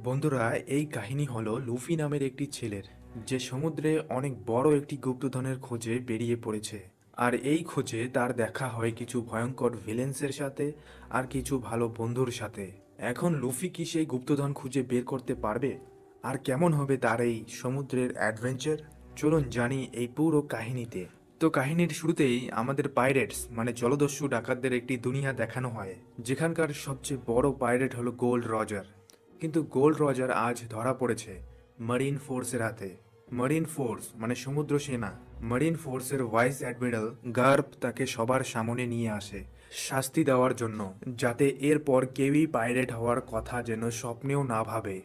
বন্ধুরা, এই কাহিনী হলো লুফি নামের একটি ছেলের, যে সমুদ্রে অনেক বড় একটি গুপ্তধনের খোঁজে বেরিয়ে পড়েছে। আর এই খোঁজে তার দেখা হয় কিছু ভয়ঙ্কর ভিলেন্সের সাথে আর কিছু ভালো বন্ধুর সাথে। এখন লুফি কি সেই গুপ্তধন খুঁজে বের করতে পারবে? আর কেমন হবে তার এই সমুদ্রের অ্যাডভেঞ্চার? চলুন জানি এই পুরো কাহিনীতে। তো কাহিনীর শুরুতেই আমাদের পাইরেটস মানে জলদস্যু ডাকাতদের একটি দুনিয়া দেখানো হয়, যেখানকার সবচেয়ে বড় পাইরেট হলো গোল্ড রজার। কিন্তু গোল্ড রজার আজ ধরা পড়েছে মারিন ফোর্সের হাতে। মারিন ফোর্স মানে সমুদ্র সেনা। মারিন ফোর্সের ভাইস অ্যাডমিরাল গার্প তাকে সবার সামনে নিয়ে আসে শাস্তি দেওয়ার জন্য, যাতে এরপর কেউই পাইরেট হওয়ার কথা যেন স্বপ্নেও না ভাবে।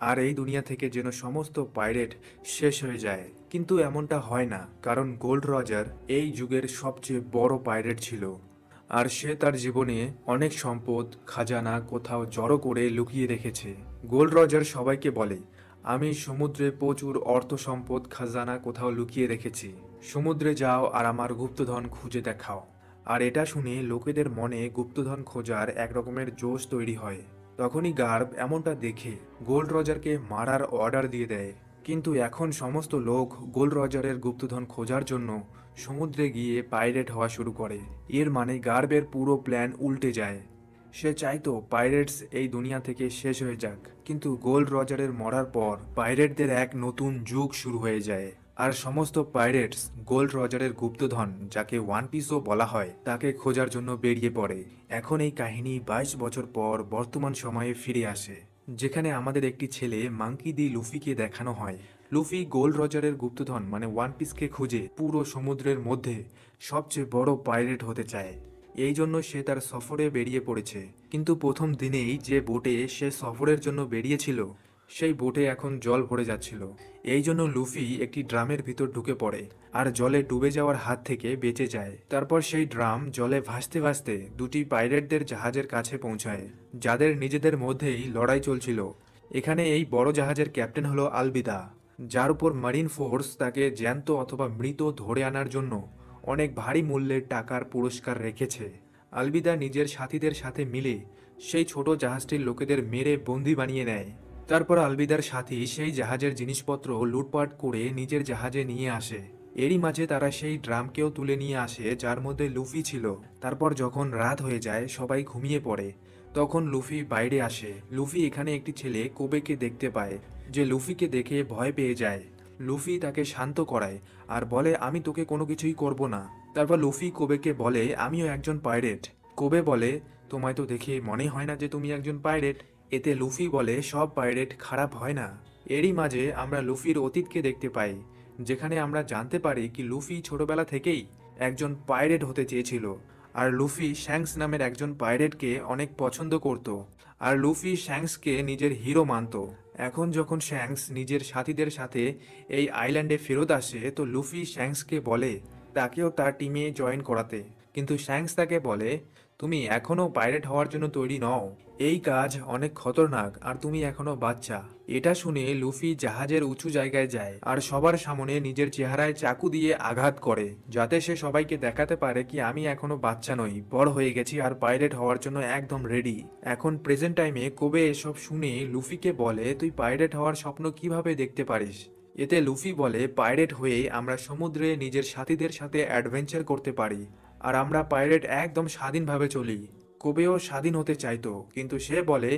আর এই দুনিয়া থেকে যেন সমস্ত পাইরেট শেষ হয়ে যায়। কিন্তু এমনটা হয় না, কারণ গোল্ড রজার এই যুগের সবচেয়ে বড় পাইরেট ছিল। আর সে তার জীবনে অনেক সম্পদ খাজানা কোথাও জড়ো করে লুকিয়ে রেখেছে। গোল্ড রজার সবাইকে বলে, আমি সমুদ্রে প্রচুর অর্থ সম্পদ খাজানা কোথাও লুকিয়ে রেখেছি, সমুদ্রে যাও আর আমার গুপ্তধন খুঁজে দেখাও। আর এটা শুনে লোকেদের মনে গুপ্তধন খোঁজার এক রকমের জোশ তৈরি হয়। তখনই গার্ব এমনটা দেখে গোল্ড রজারকে মারার অর্ডার দিয়ে দেয়। কিন্তু এখন সমস্ত লোক গোল্ড রজারের গুপ্তধন খোঁজার জন্য সমুদ্রে গিয়ে পাইরেট হওয়া শুরু করে। এর মানে গার্বের পুরো প্ল্যান উল্টে যায়। সে চাইতো পাইরেটস এই দুনিয়া থেকে শেষ হয়ে যাক, কিন্তু গোল্ড রজারের মরার পর পাইরেটদের এক নতুন যুগ শুরু হয়ে যায়। আর সমস্ত পাইরেটস গোল্ড রজারের গুপ্তধন, যাকে ওয়ান পিসও বলা হয়, তাকে খোঁজার জন্য বেরিয়ে পড়ে। এখন এই কাহিনী 22 বছর পর বর্তমান সময়ে ফিরে আসে, যেখানে আমাদের একটি ছেলে মাঙ্কি দি লুফিকে দেখানো হয়। লুফি গোল্ড রজারের গুপ্তধন মানে ওয়ান পিসকে খুঁজে পুরো সমুদ্রের মধ্যে সবচেয়ে বড় পাইরেট হতে চায়। এই জন্য সে তার সফরে বেরিয়ে পড়েছে। কিন্তু প্রথম দিনেই যে বোটে সে সফরের জন্য বেরিয়েছিল, সেই বোটে এখন জল ভরে যাচ্ছিল। এই জন্য লুফি একটি ড্রামের ভিতর ঢুকে পড়ে আর জলে ডুবে যাওয়ার হাত থেকে বেঁচে যায়। তারপর সেই ড্রাম জলে ভাসতে ভাসতে দুটি পাইরেটদের জাহাজের কাছে পৌঁছায়, যাদের নিজেদের মধ্যেই লড়াই চলছিল। এখানে এই বড় জাহাজের ক্যাপ্টেন হলো আলবিদা, যার উপর মারিন ফোর্স তাকে জ্যান্ত অথবা মৃত ধরে আনার জন্য অনেক ভারী মূল্যের টাকার পুরস্কার রেখেছে। আলবিদা নিজের সাথীদের সাথে মিলে সেই ছোট জাহাজটির লোকেদের মেরে বন্দি বানিয়ে নেয়। তারপর আলবিদার সাথী সেই জাহাজের জিনিসপত্র লুটপাট করে নিজের জাহাজে নিয়ে আসে। এরই মাঝে তারা সেই ড্রামকেও তুলে নিয়ে আসে, যার মধ্যে লুফি ছিল। তারপর যখন রাত হয়ে যায়, সবাই ঘুমিয়ে পড়ে, তখন লুফি বাইরে আসে। লুফি এখানে একটি ছেলে কোবেকে দেখতে পায়, যে লুফিকে দেখে ভয় পেয়ে যায়। লুফি তাকে শান্ত করায় আর বলে, আমি তোকে কোনো কিছুই করব না। তারপর লুফি কোবেকে বলে, আমিও একজন পাইরেট। কোবে বলে, তোমায় তো দেখে মনে হয় না যে তুমি একজন পাইরেট। এতে লুফি বলে, সব পাইরেট খারাপ হয় না। এরই মাঝে আমরা লুফির অতীতকে দেখতে পাই, যেখানে আমরা জানতে পারি কি লুফি ছোটবেলা থেকেই একজন পাইরেট হতে চেয়েছিল। আর লুফি শ্যাঙ্কস নামের একজন পাইরেটকে অনেক পছন্দ করত, আর লুফি শ্যাঙ্কসকে নিজের হিরো মানত। এখন যখন শ্যাঙ্কস নিজের সাথীদের সাথে এই আইল্যান্ডে ফেরত আসে, তো লুফি শ্যাঙ্কসকে বলে তাকেও তার টিমে জয়েন করাতে। কিন্তু শ্যাঙ্কস তাকে বলে, তুমি এখনো পাইরেট হওয়ার জন্য তৈরি নও, এই কাজ অনেক খতরনাক আর তুমি এখনো বাচ্চা। এটা শুনে লুফি জাহাজের উঁচু জায়গায় যায় আর সবার সামনে নিজের চেহারায় চাকু দিয়ে আঘাত করে, যাতে সে সবাইকে দেখাতে পারে কি আমি এখনো বাচ্চা নই, বড় হয়ে গেছি আর পাইরেট হওয়ার জন্য একদম রেডি। এখন প্রেজেন্ট টাইমে কোবে এসব শুনে লুফিকে বলে, তুই পাইরেট হওয়ার স্বপ্ন কিভাবে দেখতে পারিস? এতে লুফি বলে, পাইরেট হয়ে আমরা সমুদ্রে নিজের সাথীদের সাথে অ্যাডভেঞ্চার করতে পারি, আর আমরা পাইরেট একদম স্বাধীনভাবে চলি। কোবেও স্বাধীন হতে চাইতো, কিন্তু সে বলে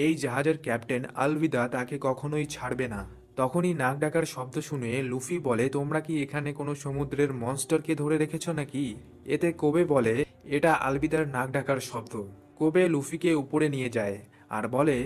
এই জাহাজের ক্যাপ্টেন আলবিদা তাকে কখনোই ছাড়বে না। তখনই নাক ডাকার শব্দ শুনে লুফি বলে, তোমরা কি এখানে কোনো সমুদ্রের মনস্টারকে ধরে রেখেছ নাকি? এতে কোবে বলে, এটা আলবিদার নাক ডাকার শব্দ। কোবে লুফিকে উপরে নিয়ে যায় আর বলে,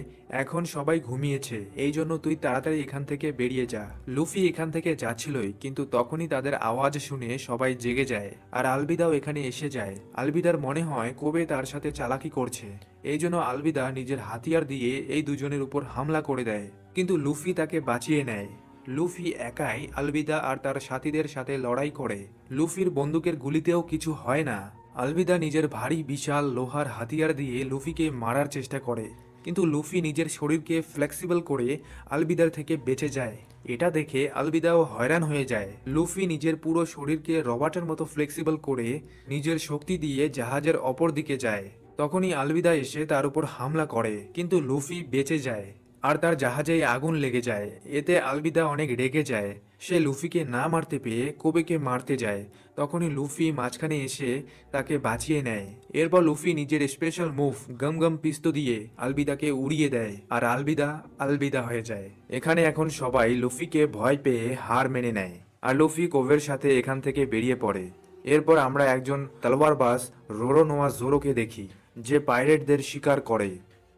এখন সবাই ঘুমিয়েছে, এই জন্য তুই তাড়াতাড়ি এখান থেকে বেরিয়ে যা। লুফি এখান থেকে যাচ্ছিলই, কিন্তু তখনই তাদের আওয়াজ শুনে সবাই জেগে যায় আর আলবিদাও এখানে এসে যায়। আলবিদার মনে হয় কোবে তার সাথে চালাকি করছে, এই জন্য আলবিদা নিজের হাতিয়ার দিয়ে এই দুজনের উপর হামলা করে দেয়, কিন্তু লুফি তাকে বাঁচিয়ে নেয়। লুফি একাই আলবিদা আর তার সাথীদের সাথে লড়াই করে। লুফির বন্দুকের গুলিতেও কিছু হয় না। আলবিদা নিজের ভারী বিশাল লোহার হাতিয়ার দিয়ে লুফিকে মারার চেষ্টা করে, কিন্তু লুফি নিজের শরীরকে ফ্লেক্সিবল করে আলবিদার থেকে বেঁচে যায়। এটা দেখে আলবিদাও হয়রান হয়ে যায়। লুফি নিজের পুরো শরীরকে রবার্টের মতো ফ্লেক্সিবল করে নিজের শক্তি দিয়ে জাহাজের অপর দিকে যায়। তখনই আলবিদা এসে তার উপর হামলা করে, কিন্তু লুফি বেঁচে যায়। আর তার জাহাজে আগুন লেগে যায়। এতে আলবিদা অনেক রেগে যায়। সে লুফিকে না মারতে পেয়ে কোবেকে মারতে যায়। তখনই লুফি মাঝখানে এসে তাকে বাঁচিয়ে নেয়। এরপর লুফি নিজের স্পেশাল মুভ গম গম পিস্তল দিয়ে আলবিদাকে উড়িয়ে দেয় আর আলবিদা আলবিদা হয়ে যায়। এখানে এখন সবাই লুফিকে ভয় পেয়ে হার মেনে নেয় আর লুফি কোবের সাথে এখান থেকে বেরিয়ে পড়ে। এরপর আমরা একজন তলোয়ারবাজ রোরোনোয়া জোরোকে দেখি, যে পাইরেটদের শিকার করে।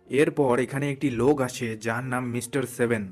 এরপর এখানে একটি লোক আসে যার নাম মিস্টার সেভেন।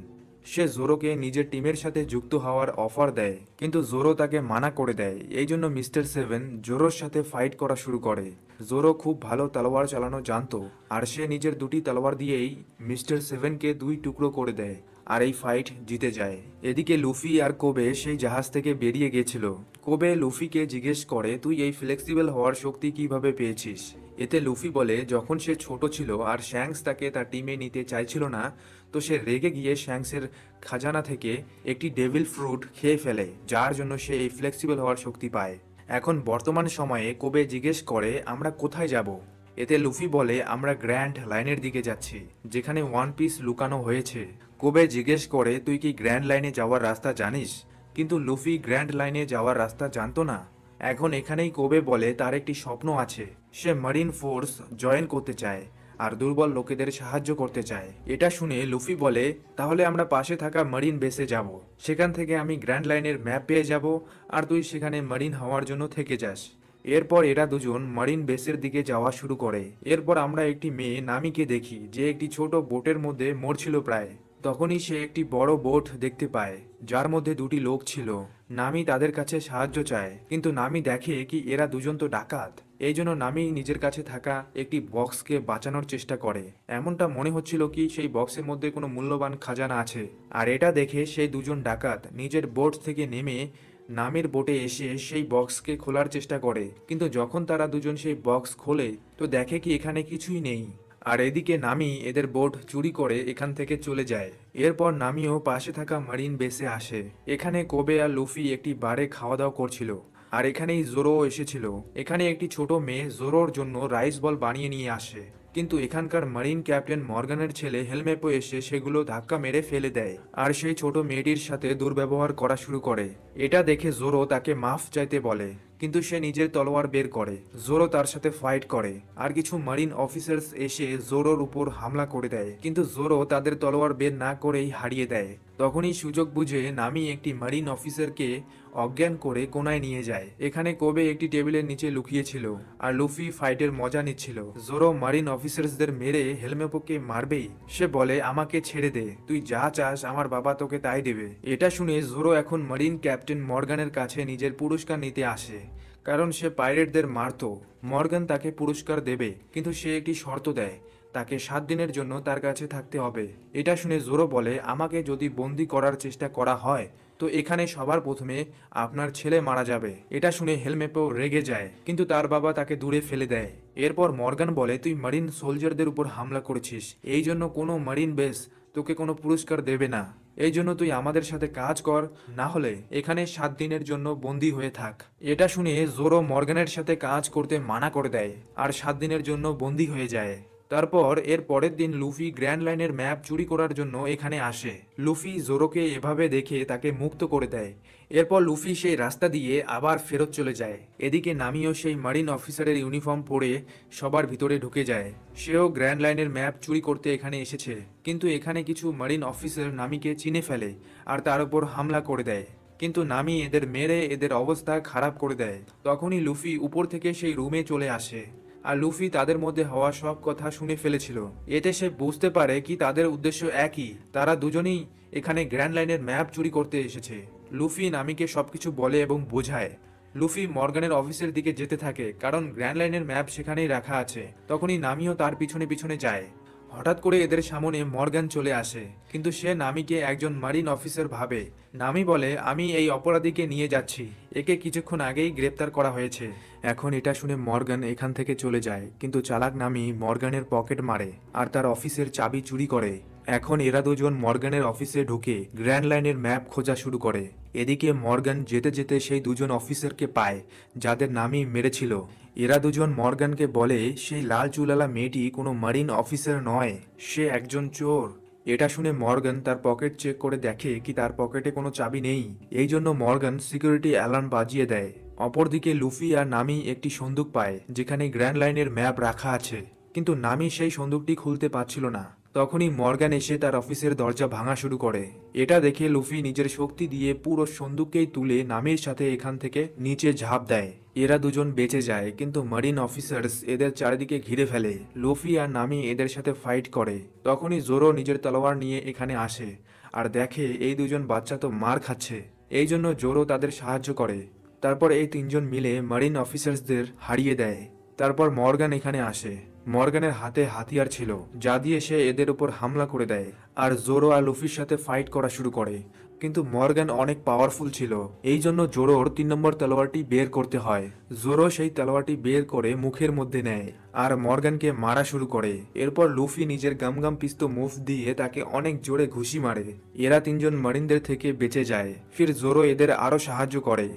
সে জোরোকে নিজের টিমের সাথে যুক্ত হওয়ার অফার দেয়, কিন্তু জোরো তাকে মানা করে দেয়। এই জন্য মিস্টার সেভেন জোরোর সাথে ফাইট করা শুরু করে। জোরো খুব ভালো তলোয়ার চালানো জানতো আর সে নিজের দুটি তলোয়ার দিয়েই মিস্টার সেভেনকে দুই টুকরো করে দেয় আর এই ফাইট জিতে যায়। এদিকে লুফি আর কোবে সেই জাহাজ থেকে বেরিয়ে গেছিল। কোবে লুফিকে জিজ্ঞেস করে, তুই এই ফ্লেক্সিবল হওয়ার শক্তি কিভাবে পেয়েছিস? এতে লুফি বলে, যখন সে ছোট ছিল আর শ্যাঙ্কস তাকে তার টিমে নিতে চাইছিল না, তো সে রেগে গিয়ে শ্যাঙ্কসের খাজানা থেকে একটি ডেভিল ফ্রুট খেয়ে ফেলে, যার জন্য সে এই ফ্লেক্সিবল হওয়ার শক্তি পায়। এখন বর্তমান সময়ে কোবে জিজ্ঞেস করে, আমরা কোথায় যাব? এতে লুফি বলে, আমরা গ্র্যান্ড লাইনের দিকে যাচ্ছি, যেখানে ওয়ান পিস লুকানো হয়েছে। কোবে জিজ্ঞেস করে, তুই কি গ্র্যান্ড লাইনে যাওয়ার রাস্তা জানিস? কিন্তু লুফি গ্র্যান্ড লাইনে যাওয়ার রাস্তা জানতো না। এখন এখানেই কোবে বলে তার একটি স্বপ্ন আছে, সে মারিন ফোর্স জয়েন করতে চায় আর দুর্বল লোকেদের সাহায্য করতে চায়। এটা শুনে লুফি বলে, তাহলে আমরা পাশে থাকা মারিন বেসে যাব, সেখান থেকে আমি গ্র্যান্ড লাইনের ম্যাপ পেয়ে যাব আর তুই সেখানে মারিন হওয়ার জন্য থেকে যাস। এরপর এরা দুজন মারিন বেসের দিকে যাওয়া শুরু করে। এরপর আমরা একটি মেয়ে নামিকে দেখি, যে একটি ছোট বোটের মধ্যে মরছিল প্রায়। তখনই সে একটি বড় বোট দেখতে পায়, যার মধ্যে দুটি লোক ছিল। নামি তাদের কাছে সাহায্য চায়, কিন্তু নামি দেখে কি এরা দুজন তো ডাকাত। এই জন্য নামি নিজের কাছে থাকা একটি বক্সকে বাঁচানোর চেষ্টা করে। এমনটা মনে হচ্ছিল কি সেই বক্সের মধ্যে কোনো মূল্যবান খাজানা আছে। আর এটা দেখে সেই দুজন ডাকাত নিজের বোট থেকে নেমে নামের বোটে এসে সেই বক্সকে খোলার চেষ্টা করে। কিন্তু যখন তারা দুজন সেই বক্স খোলে, তো দেখে কি এখানে কিছুই নেই। আর এদিকে নামি এদের বোট চুরি করে এখান থেকে চলে যায়। এরপর নামিও পাশে থাকা মারিন বেসে আসে। এখানে কোবে আর লুফি একটি বারে খাওয়া দাওয়া করছিল আর এখানেই জোরো এসেছিল। এখানে একটি ছোট মেয়ে জোরোর জন্য রাইস বল বানিয়ে নিয়ে আসে, কিন্তু এখানকার মারিন ক্যাপ্টেন মর্গানের ছেলে হেলমেপো এসে সেগুলো ধাক্কা মেরে ফেলে দেয় আর সেই ছোট মেয়েটির সাথে দুর্ব্যবহার করা শুরু করে। এটা দেখে জোরো তাকে মাফ চাইতে বলে, কিন্তু সে নিজের তলোয়ার বের করে। জোরো তার সাথে ফাইট করে আর কিছু মারিন অফিসার্স এসে জোরোর উপর হামলা করে দেয়, কিন্তু জোরো তাদের তলোয়ার বের না করেই হারিয়ে দেয়। তখনই সুযোগ বুঝে নামি একটি মারিন অফিসারকে অজ্ঞান করে কোনায় নিয়ে যায়। এখানে কোবে একটি টেবিলের নিচে লুকিয়েছিল আর লুফি ফাইটের মজা নিচ্ছিল। জোরো মারিন অফিসার্সদের মেরে হেলমেপোকে মারবেই। সে বলে, আমাকে ছেড়ে দে, তুই যা চাস আমার বাবা তোকে তাই দেবে। এটা শুনে জোরো এখন মারিন ক্যাপ্টেন মর্গানের কাছে নিজের পুরস্কার নিতে আসে, কারণ সে পাইরেটদের মারতো। মর্গান তাকে পুরস্কার দেবে, কিন্তু সে একটি শর্ত দেয়, তাকে 7 দিনের জন্য তার কাছে থাকতে হবে। এটা শুনে জোরো বলে, আমাকে যদি বন্দি করার চেষ্টা করা হয় তো এখানে সবার প্রথমে আপনার ছেলে মারা যাবে। এটা শুনে হেলমেপো রেগে যায়, কিন্তু তার বাবা তাকে দূরে ফেলে দেয়। এরপর মর্গান বলে, তুই মারিন সোলজারদের উপর হামলা করেছিস, এই জন্য কোনো মারিন বেস তোকে কোনো পুরস্কার দেবে না। এই জন্য তুই আমাদের সাথে কাজ কর, না হলে এখানে 7 দিনের জন্য বন্দী হয়ে থাক। এটা শুনে জোরো মর্গানের সাথে কাজ করতে মানা করে দেয় আর 7 দিনের জন্য বন্দী হয়ে যায়। তারপর এর পরের দিন লুফি গ্র্যান্ড লাইনের ম্যাপ চুরি করার জন্য এখানে আসে। লুফি জোরোকে এভাবে দেখে তাকে মুক্ত করে দেয়। এরপর লুফি সেই রাস্তা দিয়ে আবার ফেরত চলে যায়। এদিকে নামিও সেই মারিন অফিসারের ইউনিফর্ম পরে সবার ভিতরে ঢুকে যায়। সেও গ্র্যান্ড লাইনের ম্যাপ চুরি করতে এখানে এসেছে, কিন্তু এখানে কিছু মারিন অফিসার নামিকে চিনে ফেলে আর তার উপর হামলা করে দেয়। কিন্তু নামি এদের মেরে এদের অবস্থা খারাপ করে দেয়। তখনই লুফি উপর থেকে সেই রুমে চলে আসে আর লুফি তাদের মধ্যে হওয়া সব কথা শুনে ফেলেছিল। এতে সে বুঝতে পারে কি তাদের উদ্দেশ্য একই, তারা দুজনেই এখানে গ্র্যান্ড লাইনের ম্যাপ চুরি করতে এসেছে। লুফি নামিকে সবকিছু বলে এবং বোঝায়। লুফি মর্গানের অফিসের দিকে যেতে থাকে, কারণ গ্র্যান্ড লাইনের ম্যাপ সেখানেই রাখা আছে। তখনই নামিও তার পিছনে পিছনে যায়। হঠাৎ করে এদের সামনে মর্গান চলে আসে, কিন্তু সে নামিকে একজন মারিন অফিসার ভাবে। নামি বলে, আমি এই অপরাধীকে নিয়ে যাচ্ছি, একে কিছুক্ষণ আগেই গ্রেপ্তার করা হয়েছে। এখন এটা শুনে মর্গান এখান থেকে চলে যায়, কিন্তু চালাক নামি মর্গানের পকেট মারে আর তার অফিসের চাবি চুরি করে। এখন এরা দুজন মর্গানের অফিসে ঢুকে গ্র্যান্ড লাইনের ম্যাপ খোঁজা শুরু করে। এদিকে মর্গান যেতে যেতে সেই দুজন অফিসারকে পায় যাদের নামি মেরেছিল। এরা দুজন মর্গানকে বলে সেই লাল চুলালা মেয়েটি কোনো মারিন অফিসার নয়, সে একজন চোর। এটা শুনে মর্গান তার পকেট চেক করে দেখে কি তার পকেটে কোনো চাবি নেই। এই জন্য মর্গান সিকিউরিটি অ্যালার্ম বাজিয়ে দেয়। অপরদিকে লুফি আর নামি একটি সন্দুক পায় যেখানে গ্র্যান্ড লাইনের ম্যাপ রাখা আছে, কিন্তু নামি সেই সন্দুকটি খুলতে পারছিল না। তখনই মর্গান এসে তার অফিসের দরজা ভাঙা শুরু করে। এটা দেখে লুফি নিজের শক্তি দিয়ে পুরো সন্দুককেই তুলে নামির সাথে এখান থেকে নিচে ঝাঁপ দেয়। এরা দুজন বেঁচে যায়, কিন্তু মারিন অফিসার্স এদের চারিদিকে ঘিরে ফেলে। লুফি আর নামি এদের সাথে ফাইট করে। তখনই জোরো নিজের তলোয়ার নিয়ে এখানে আসে আর দেখে এই দুজন বাচ্চা তো মার খাচ্ছে। এই জন্য জোরো তাদের সাহায্য করে। তারপর এই তিনজন মিলে মারিন অফিসার্সদের হারিয়ে দেয়। তারপর মর্গান এখানে আসে। মর্গানের হাতে হাতিয়ার ছিল যা দিয়ে সে এদের উপর হামলা করে দেয় আর জোরো আর লুফির সাথে ফাইট করা শুরু করে। কিন্তু মর্গান অনেক পাওয়ারফুল ছিল, এই জন্য জোরোর 3 নম্বর তলোয়ারটি বের করতে হয়। জোরো সেই তলোয়ারটি বের করে মুখের মধ্যে নেয় আর মর্গানকে মারা শুরু করে। এরপর লুফি নিজের গামগাম পিস্তল মুভ দিয়ে তাকে অনেক জোরে ঘুষি মারে। এরা তিনজন মারিনদের থেকে বেঁচে যায়। ফির জোরো এদের আরো সাহায্য করে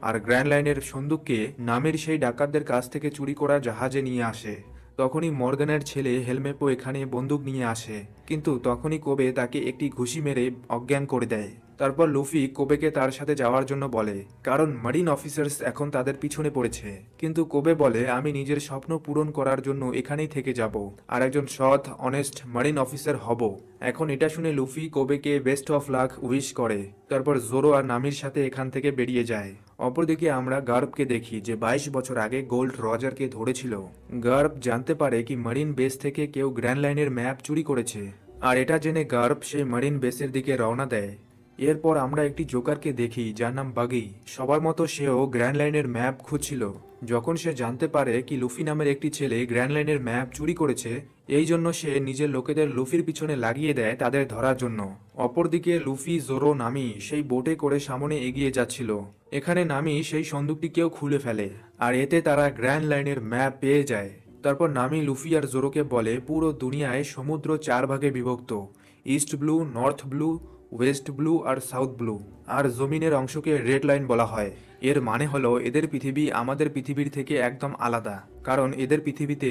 আর গ্র্যান্ড লাইনের সন্দুককে নামের সেই ডাকাতদের কাছ থেকে চুরি করা জাহাজে নিয়ে আসে। তখনই মর্গানের ছেলে হেলমেপো এখানে বন্দুক নিয়ে আসে, কিন্তু তখনই কোবে তাকে একটি ঘুষি মেরে অজ্ঞান করে দেয়। তারপর লুফি কোবেকে তার সাথে যাওয়ার জন্য বলে, কারণ মারিন অফিসার্স এখন তাদের পিছনে পড়েছে। কিন্তু কোবে বলে, আমি নিজের স্বপ্ন পূরণ করার জন্য এখানেই থেকে যাব আর একজন সৎ অনেস্ট মারিন অফিসার হব। এখন এটা শুনে লুফি কোবেকে বেস্ট অফ লাক উইশ করে। তারপর জোরো আর নামির সাথে এখান থেকে বেরিয়ে যায়। অপরদিকে আমরা গার্বকে দেখি যে 22 বছর আগে গোল্ড রজারকে ধরেছিল। গার্ব জানতে পারে কি মারিন বেস থেকে কেউ গ্র্যান্ড লাইনের ম্যাপ চুরি করেছে, আর এটা জেনে গার্ব সেই মারিন বেসের দিকে রওনা দেয়। এরপর আমরা একটি জোকারকে দেখি যার নাম বাগি। সবার মতো সেও গ্র্যান্ড লাইনের ম্যাপ খুঁজছিল। যখন সে জানতে পারে কি লুফি নামের একটি ছেলে গ্র্যান্ড লাইনের ম্যাপ চুরি করেছে, এই জন্য সে নিজের লোকেদের লুফির পিছনে লাগিয়ে দেয় তাদের ধরার জন্য। অপরদিকে লুফি, জোরো, নামি সেই বোটে করে সামনে এগিয়ে যাচ্ছিল। এখানে নামি সেই সন্দুকটিকেও খুলে ফেলে আর এতে তারা গ্র্যান্ড লাইনের ম্যাপ পেয়ে যায়। তারপর নামি লুফি আর জোরোকে বলে পুরো দুনিয়ায় সমুদ্র 4 ভাগে বিভক্ত, east blue, north blue, west blue আর সাউথ ব্লু, আর জমিনের অংশকে রেড লাইন বলা হয়। এর মানে হলো এদের পৃথিবী আমাদের পৃথিবীর থেকে একদম আলাদা, কারণ এদের পৃথিবীতে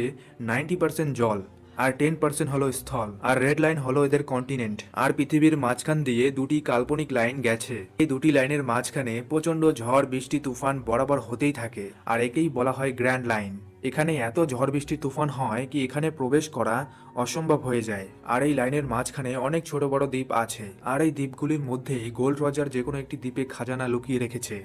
90% জল আর 10% হলো স্থল, আর রেড লাইন হলো এদের কন্টিনেন্ট। আর পৃথিবীর মাঝখান দিয়ে দুটি কাল্পনিক লাইন গেছে। এই দুটি লাইনের মাঝখানে প্রচন্ড ঝড় বৃষ্টি তুফান বরাবর হতেই থাকে, আর একেই বলা হয় গ্র্যান্ড লাইন। এখানে এত ঝড় বৃষ্টি তুফান হয় কি এখানে প্রবেশ করা অসম্ভব হয়ে যায়। আর এই লাইনের মাঝখানে অনেক ছোট বড় দ্বীপ আছে, আর এই দ্বীপগুলির মধ্যেই গোল্ড রজার যে কোনো একটি দ্বীপে খাজানা লুকিয়ে রেখেছে।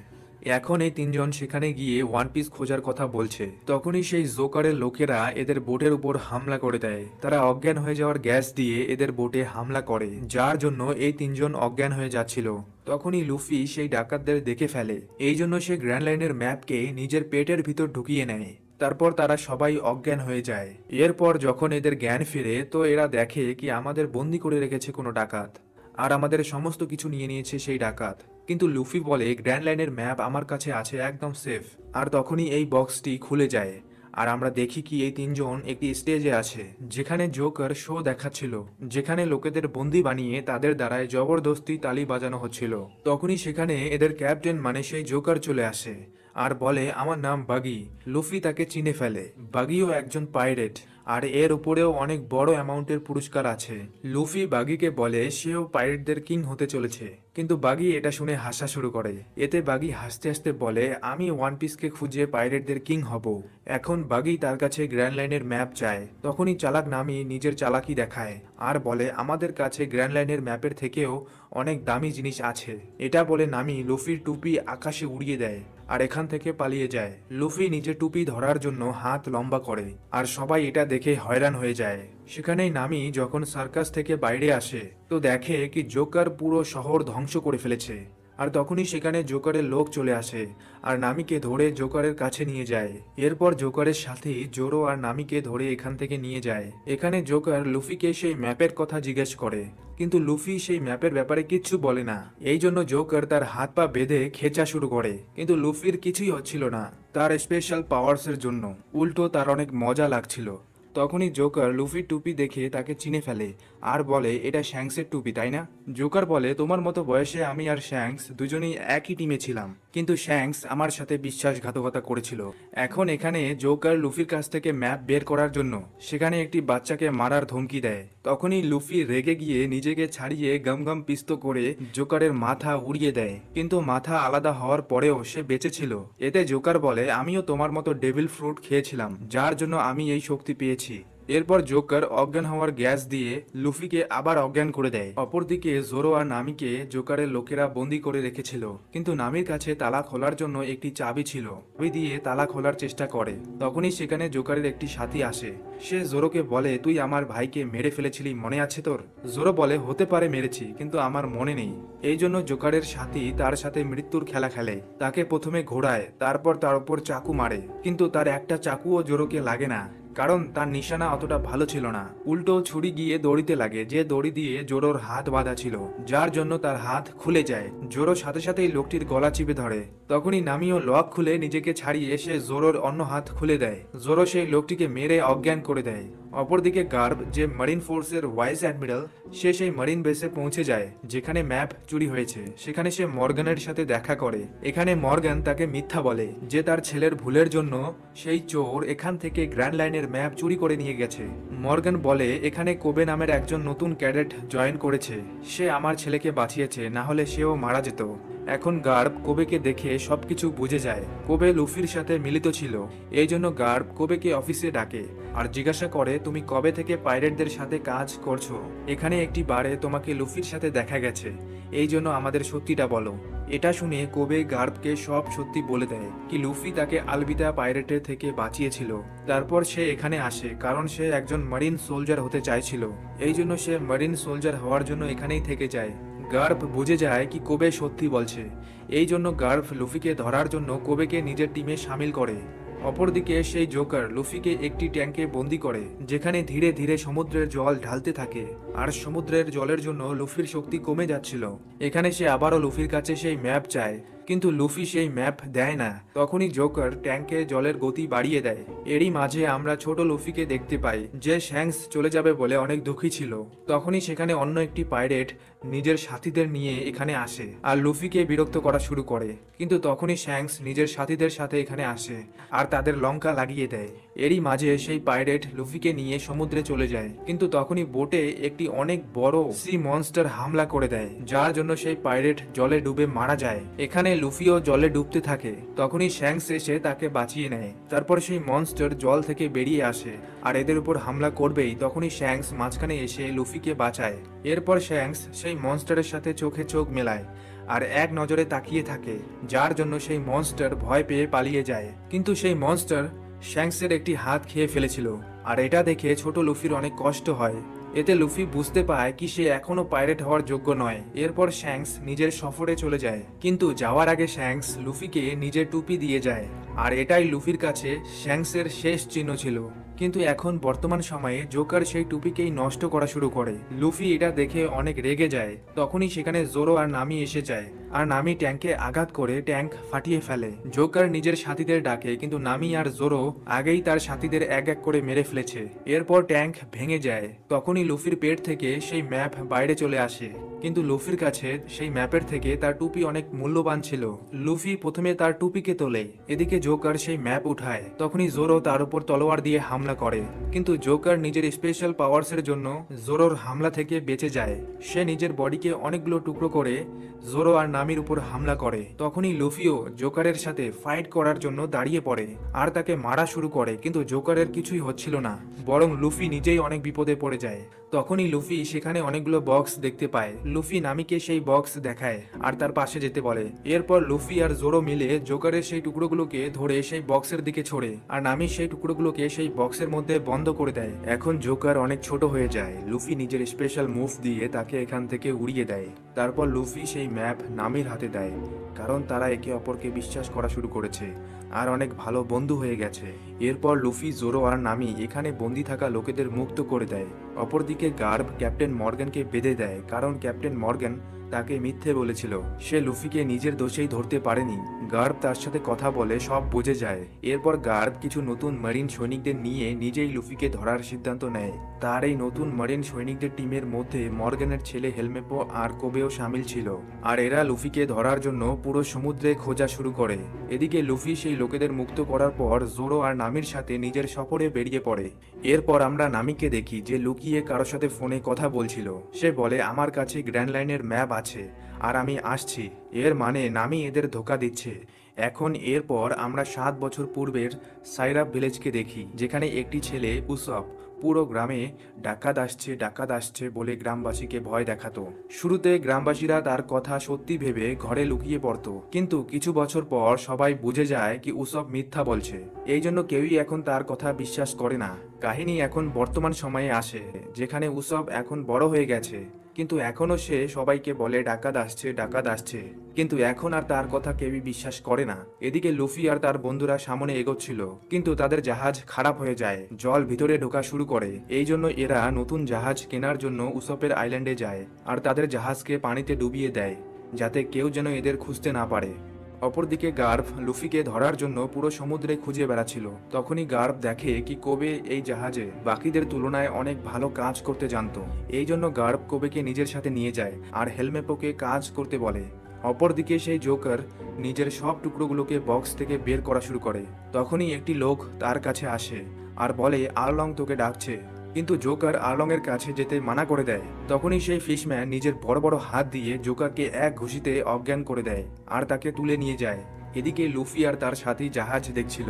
এখন এই তিনজন সেখানে গিয়ে ওয়ান পিস খোঁজার কথা বলছে। তখনই সেই জোকারের লোকেরা এদের বোটের উপর হামলা করে দেয়। তারা অজ্ঞান হয়ে যাওয়ার গ্যাস দিয়ে এদের বোটে হামলা করে, যার জন্য এই তিনজন অজ্ঞান হয়ে যাচ্ছিল। তখনই লুফি সেই ডাকাতদের দেখে ফেলে, এই জন্য সে গ্র্যান্ড লাইনের ম্যাপকে নিজের পেটের ভিতর ঢুকিয়ে নেয়। তারপর তারা সবাই অজ্ঞান হয়ে যায়। এরপর যখন এদের জ্ঞান ফিরে তো এরা দেখে কি আমাদের বন্দি করে রেখেছে কোনো ডাকাত, আর আমাদের সমস্ত কিছু নিয়ে নিয়েছে সেই ডাকাত। কিন্তু লুফি বলে গ্র্যান্ড লাইনের ম্যাপ আমার কাছে আছে, একদম সেফ। আর তখনই এই বক্সটি খুলে যায় আর আমরা দেখি কি এই তিনজন একটি স্টেজে আছে যেখানে জোকার শো দেখাচ্ছিল, যেখানে লোকেদের বন্দি বানিয়ে তাদের দ্বারায় জবরদস্তি তালি বাজানো হচ্ছিল। তখনই সেখানে এদের ক্যাপ্টেন মানে সেই জোকার চলে আসে আর বলে আমার নাম বাগি। লুফি তাকে চিনে ফেলে, বাগিও একজন পাইরেট আর এর উপরেও অনেক বড় অ্যামাউন্টের পুরস্কার আছে। লুফি বাগিকে বলে সেও পাইরেটদের কিং হতে চলেছে, কিন্তু বাগি এটা শুনে হাসা শুরু করে। এতে বাগি হাসতে হাসতে বলে আমি ওয়ান পিসকে খুঁজে পাইরেটদের কিং হব। এখন বাগি তার কাছে গ্র্যান্ড লাইনের ম্যাপ চায়। তখনই চালাক নামি নিজের চালাকি দেখায় আর বলে আমাদের কাছে গ্র্যান্ড লাইনের ম্যাপের থেকেও অনেক দামি জিনিস আছে। এটা বলে নামি লুফির টুপি আকাশে উড়িয়ে দেয় আর এখান থেকে পালিয়ে যায়। লুফি নিজের টুপি ধরার জন্য হাত লম্বা করে আর সবাই এটা দেখে হয়রান হয়ে যায়। সেখানেই নামি যখন সার্কাস থেকে বাইরে আসে তো দেখে কি জোকার পুরো শহর ধ্বংস করে ফেলেছে। আর তখনই সেখানে জোকারের লোক চলে আসে আর নামিকে ধরে জোকারের কাছে নিয়ে যায়। এরপর জোকারের সাথে জোরো আর নামিকে ধরে এখান থেকে নিয়ে যায়। এখানে জোকার লুফিকে সেই ম্যাপের কথা জিজ্ঞেস করে, কিন্তু লুফি সেই ম্যাপের ব্যাপারে কিচ্ছু বলে না। এই জন্য জোকার তার হাত পা বেঁধে খেঁচা শুরু করে, কিন্তু লুফির কিছুই হচ্ছিল না তার স্পেশাল পাওয়ার্সের জন্য, উল্টো তার অনেক মজা লাগছিল। তখনই জোকার লুফির টুপি দেখে তাকে চিনে ফেলে আর বলে, এটা শ্যাঙ্কসের টুপি তাই না? জোকার বলে, তোমার মতো বয়সে আমি আর শ্যাঙ্কস দুজনেই একই টিমে ছিলাম, কিন্তু শ্যাঙ্কস আমার সাথে বিশ্বাসঘাতকতা করেছিল। এখন এখানে জোকার লুফির কাছ থেকে ম্যাপ বের করার জন্য সেখানে একটি বাচ্চাকে মারার ধমকি দেয়। তখনই লুফি রেগে গিয়ে নিজেকে ছাড়িয়ে গম পিস্তো করে জোকারের মাথা উড়িয়ে দেয়, কিন্তু মাথা আলাদা হওয়ার পরেও সে বেঁচে ছিল। এতে জোকার বলে, আমিও তোমার মতো ডেভিল ফ্রুট খেয়েছিলাম, যার জন্য আমি এই শক্তি পেয়েছি। এরপর জোকার অজ্ঞান হওয়ার গ্যাস দিয়ে লুফিকে আবার অজ্ঞান করে দেয়। অপরদিকে জোরো আর নামিকে জোকারের লোকেরা বন্দি করে রেখেছিল, কিন্তু নামির কাছে তালা খোলার জন্য একটি চাবি ছিল। চাবি দিয়ে তালা খোলার চেষ্টা করে, তখনই সেখানে জোকারের একটি সাথী আসে। সে জোরোকে বলে, তুই আমার ভাইকে মেরে ফেলেছিলি, মনে আছে তোর? জোরো বলে, হতে পারে মেরেছি, কিন্তু আমার মনে নেই। এই জন্য জোকারের সাথী তার সাথে মৃত্যুর খেলা খেলে। তাকে প্রথমে ঘোড়ায়, তারপর তার উপর চাকু মারে, কিন্তু তার একটা চাকুও জোরোকে লাগে না, কারণ তার নিশানা অতটা ভালো ছিল না। উল্টো ছুরি গিয়ে দড়িতে লাগে, যে দড়ি দিয়ে জোরোর হাত বাঁধা ছিল, যার জন্য তার হাত খুলে যায়। জোরো সাথে সাথেই লোকটির গলা চিপে ধরে। তখনই নামিও লক খুলে নিজেকে ছাড়িয়ে সে জোরোর অন্য হাত খুলে দেয়। জোরো সেই লোকটিকে মেরে অজ্ঞান করে দেয়। অপরদিকে গার্ব, যে মারিন ফোর্সের ভাইস অ্যাডমিরাল, সে সেই মারিন বেসে পৌঁছে যায় যেখানে ম্যাপ চুরি হয়েছে। সেখানে সে মর্গানের সাথে দেখা করে। এখানে মর্গান তাকে মিথ্যা বলে যে তার ছেলের ভুলের জন্য সেই চোর এখান থেকে গ্র্যান্ড লাইনের ম্যাপ চুরি করে নিয়ে গেছে। মর্গান বলে, এখানে কোবে নামের একজন নতুন ক্যাডেট জয়েন করেছে, সে আমার ছেলেকে বাঁচিয়েছে, না হলে সেও মারা যেত। এখন গার্ব কোবেকে দেখে সবকিছু বুঝে যায়। কোবে লুফির সাথে মিলিত ছিল, এই জন্য গার্ব কোবেকে অফিসে ডাকে আর জিজ্ঞাসা করে, তুমি কবে থেকে পাইরেটদের সাথে কাজ করছো? এখানে একটি বারে তোমাকে লুফির সাথে দেখা গেছে, এই জন্য আমাদের সত্যিটা বলো। এটা শুনে কোবে গার্বকে সব সত্যি বলে দেয়, কি লুফি তাকে আলবিদা পাইরেটের থেকে বাঁচিয়েছিল। তারপর সে এখানে আসে কারণ সে একজন মারিন সোলজার হতে চাইছিল, এই জন্য সে মারিন সোলজার হওয়ার জন্য এখানেই থেকে যায়। গার্ব বুঝে যায় কি কোবে সত্যি বলছে, এই জন্য গার্ব লুফিকে ধরার জন্য কোবেকে নিজের টিমে সামিল করে। অপরদিকে সেই জোকার লুফিকে একটি ট্যাঙ্কে বন্দি করে, যেখানে ধীরে ধীরে সমুদ্রের জল ঢালতে থাকে, আর সমুদ্রের জলের জন্য লুফির শক্তি কমে যাচ্ছিল। এখানে সে আবারও লুফির কাছে সেই ম্যাপ চায়, কিন্তু লুফি সেই ম্যাপ দেয় না। তখনই জোকার ট্যাঙ্কে জলের গতি বাড়িয়ে দেয়। এরই মাঝে আমরা ছোট লুফিকে দেখতে পাই, যে শ্যাঙ্কস চলে যাবে বলে অনেক দুঃখী ছিল। তখনই সেখানে অন্য একটি পাইরেট নিজের সাথীদের নিয়ে এখানে আসে আর লুফিকে বিরক্ত করা শুরু করে, কিন্তু তখনই শ্যাঙ্কস নিজের সাথীদের সাথে এখানে আসে আর তাদের লঙ্কা লাগিয়ে দেয়। এরই মাঝে সেই পাইরেট লুফিকে নিয়ে সমুদ্রে চলে যায়, কিন্তু তখনই বোটে একটি অনেক বড় সি মনস্টার হামলা করে দেয়, যার জন্য সেই পাইরেট জলে ডুবে মারা যায়। এখানে লুফিও জলে ডুবতে থাকে, তখনই শ্যাঙ্কস এসে তাকে বাঁচিয়ে নেয়। তারপর সেই মনস্টার জল থেকে বেরিয়ে আসে আর এদের উপর হামলা করবেই, তখনই শ্যাঙ্কস মাঝখানে এসে লুফিকে বাঁচায়। এরপর শ্যাঙ্কস সেই মনস্টারের সাথে চোখে চোখ মেলায় আর এক নজরে তাকিয়ে থাকে, যার জন্য সেই মনস্টার ভয় পেয়ে পালিয়ে যায়। কিন্তু সেই মনস্টার শ্যাঙ্কসের একটি হাত খেয়ে ফেলেছিল, আর এটা দেখে ছোট লুফির অনেক কষ্ট হয়। এতে লুফি বুঝতে পায় কি সে এখনো পাইরেট হওয়ার যোগ্য নয়। এরপর শ্যাঙ্কস নিজের সফরে চলে যায়, কিন্তু যাওয়ার আগে শ্যাঙ্কস লুফিকে নিজের টুপি দিয়ে যায়, আর এটাই লুফির কাছে শ্যাঙ্কসের শেষ চিহ্ন ছিল। কিন্তু এখন বর্তমান সময়ে জোকার সেই টুপিকেই নষ্ট করা শুরু করে। লুফি এটা দেখে অনেক রেগে যায়। তখনই সেখানে জোরো আর নামি এসে যায়, আর নামি ট্যাঙ্কে আঘাত করে ট্যাঙ্ক ফাটিয়ে ফেলে। জোকার নিজের সাথীদের ডাকে, কিন্তু নামি আর জোরো আগেই তার সাথীদের এক এক করে মেরে ফেলেছে। এরপর ট্যাঙ্ক ভেঙে যায়। তখনই লুফির পেট থেকে সেই ম্যাপ বাইরে চলে আসে, কিন্তু লুফির কাছে সেই ম্যাপের থেকে তার টুপি অনেক মূল্যবান ছিল। লুফি প্রথমে তার টুপিকে তোলে, এদিকে জোকার সেই ম্যাপ উঠায়। তখনই জোরো তার উপর তলোয়ার দিয়ে হামলা করে, কিন্তু জোকার নিজের স্পেশাল পাওয়ার্সের জন্য জোরোর হামলা থেকে বেঁচে যায়। সে নিজের বডিকে অনেকগুলো টুকরো করে জোরো আর নামির উপর হামলা করে। তখনই লুফিও জোকারের সাথে ফাইট করার জন্য দাঁড়িয়ে পড়ে আর তাকে মারা শুরু করে, কিন্তু জোকারের কিছুই হচ্ছিল না, বরং লুফি নিজেই অনেক বিপদে পড়ে যায়। তখনই লুফি সেখানে অনেকগুলো বক্স দেখতে পায়। লুফি নামিকে সেই বক্স দেখায় আর তার পাশে যেতে বলে। এরপর লুফি আর জোরো মিলে জোকারের সেই টুকরোগুলোকে ধরে সেই বক্সের দিকে ছোড়ে, আর নামি সেই টুকরোগুলোকে সেই বক্সের মধ্যে বন্ধ করে দেয়। এখন জোকার অনেক ছোট হয়ে যায়। লুফি নিজের স্পেশাল মুভ দিয়ে তাকে এখান থেকে উড়িয়ে দেয়। তারপর লুফি সেই ম্যাপ নামির হাতে দেয়, কারণ তারা একে অপরকে বিশ্বাস করা শুরু করেছে আর অনেক ভালো বন্ধু হয়ে গেছে। এরপর লুফি, জোরো আর নামি এখানে বন্দি থাকা লোকেদের মুক্ত করে দেয়। অপরদিকে গার্ব ক্যাপ্টেন মর্গানকে বেঁধে দেয়, কারণ ক্যাপ্টেন মর্গান তাকে মিথ্যে বলেছিল। সে লুফিকে নিজের দোষেই ধরতে পারেনি। গার্ব তার সাথে কথা বলে সব বুঝে যায়। এরপর গার্ব কিছু নতুন মারিন সৈনিকদের নিয়ে নিজেই লুফিকে ধরার সিদ্ধান্ত নেয়। তার এই নতুন মারিন সৈনিকদের টিমের মধ্যে মর্গানের ছেলে হেলমেপো আর কোবেও সামিল ছিল। আর এরা লুফিকে ধরার জন্য পুরো সমুদ্রে খোঁজা শুরু করে। এদিকে লুফি সেই লোকেদের মুক্ত করার পর জোরো আর নামির সাথে নিজের সফরে বেরিয়ে পড়ে। এরপর আমরা নামিকে দেখি যে লুকিয়ে কারোর সাথে ফোনে কথা বলছিল। সে বলে আমার কাছে গ্র্যান্ড লাইনের ম্যাপ আছে আর আমি আসছি। এর মানে নামি এদের ধোঁকা দিচ্ছে। এখন এরপর আমরা 7 বছর পূর্বের সাইরাপ ভিলেজকে দেখি, যেখানে একটি ছেলে উসব পুরো গ্রামে ডাকাত আসছে বলে গ্রামবাসীকে ভয় দেখাতো। শুরুতে গ্রামবাসীরা তার কথা সত্যি ভেবে ঘরে লুকিয়ে পড়তো, কিন্তু কিছু বছর পর সবাই বুঝে যায় কি উসব মিথ্যা বলছে। এই জন্য কেউই এখন তার কথা বিশ্বাস করে না। কাহিনী এখন বর্তমান সময়ে আসে, যেখানে উসব এখন বড় হয়ে গেছে, কিন্তু এখনো সে সবাইকে বলে ডাকাত আসছে, কিন্তু এখন আর তার কথা কেউই বিশ্বাস করে না। এদিকে লুফি আর তার বন্ধুরা সামনে এগোচ্ছিল, কিন্তু তাদের জাহাজ খারাপ হয়ে যায়, জল ভিতরে ঢোকা শুরু করে। এই জন্য এরা নতুন জাহাজ কেনার জন্য উসপের আইল্যান্ডে যায় আর তাদের জাহাজকে পানিতে ডুবিয়ে দেয়, যাতে কেউ যেন এদের খুঁজতে না পারে। অপরদিকে গার্ভ লুফিকে ধরার জন্য পুরো সমুদ্রে খুঁজে বেড়াচ্ছিল। তখনই গার্ভ দেখে কি কোবে এই জাহাজে বাকিদের তুলনায় অনেক ভালো কাজ করতে জানতো। এই জন্য গার্ভ কোবেকে নিজের সাথে নিয়ে যায় আর হেলমেপোকে কাজ করতে বলে। অপরদিকে সেই জোকার নিজের সব টুকরোগুলোকে বক্স থেকে বের করা শুরু করে। তখনই একটি লোক তার কাছে আসে আর বলে আর্লং তোকে ডাকছে, কিন্তু জোকার আর্লং এর কাছে যেতে মানা করে দেয়। তখনই সেই ফিশম্যান নিজের বড় বড় হাত দিয়ে জোকারকে এক ঘুষিতে অজ্ঞান করে দেয় আর তাকে তুলে নিয়ে যায়। এদিকে লুফি আর তার সাথী জাহাজ দেখছিল।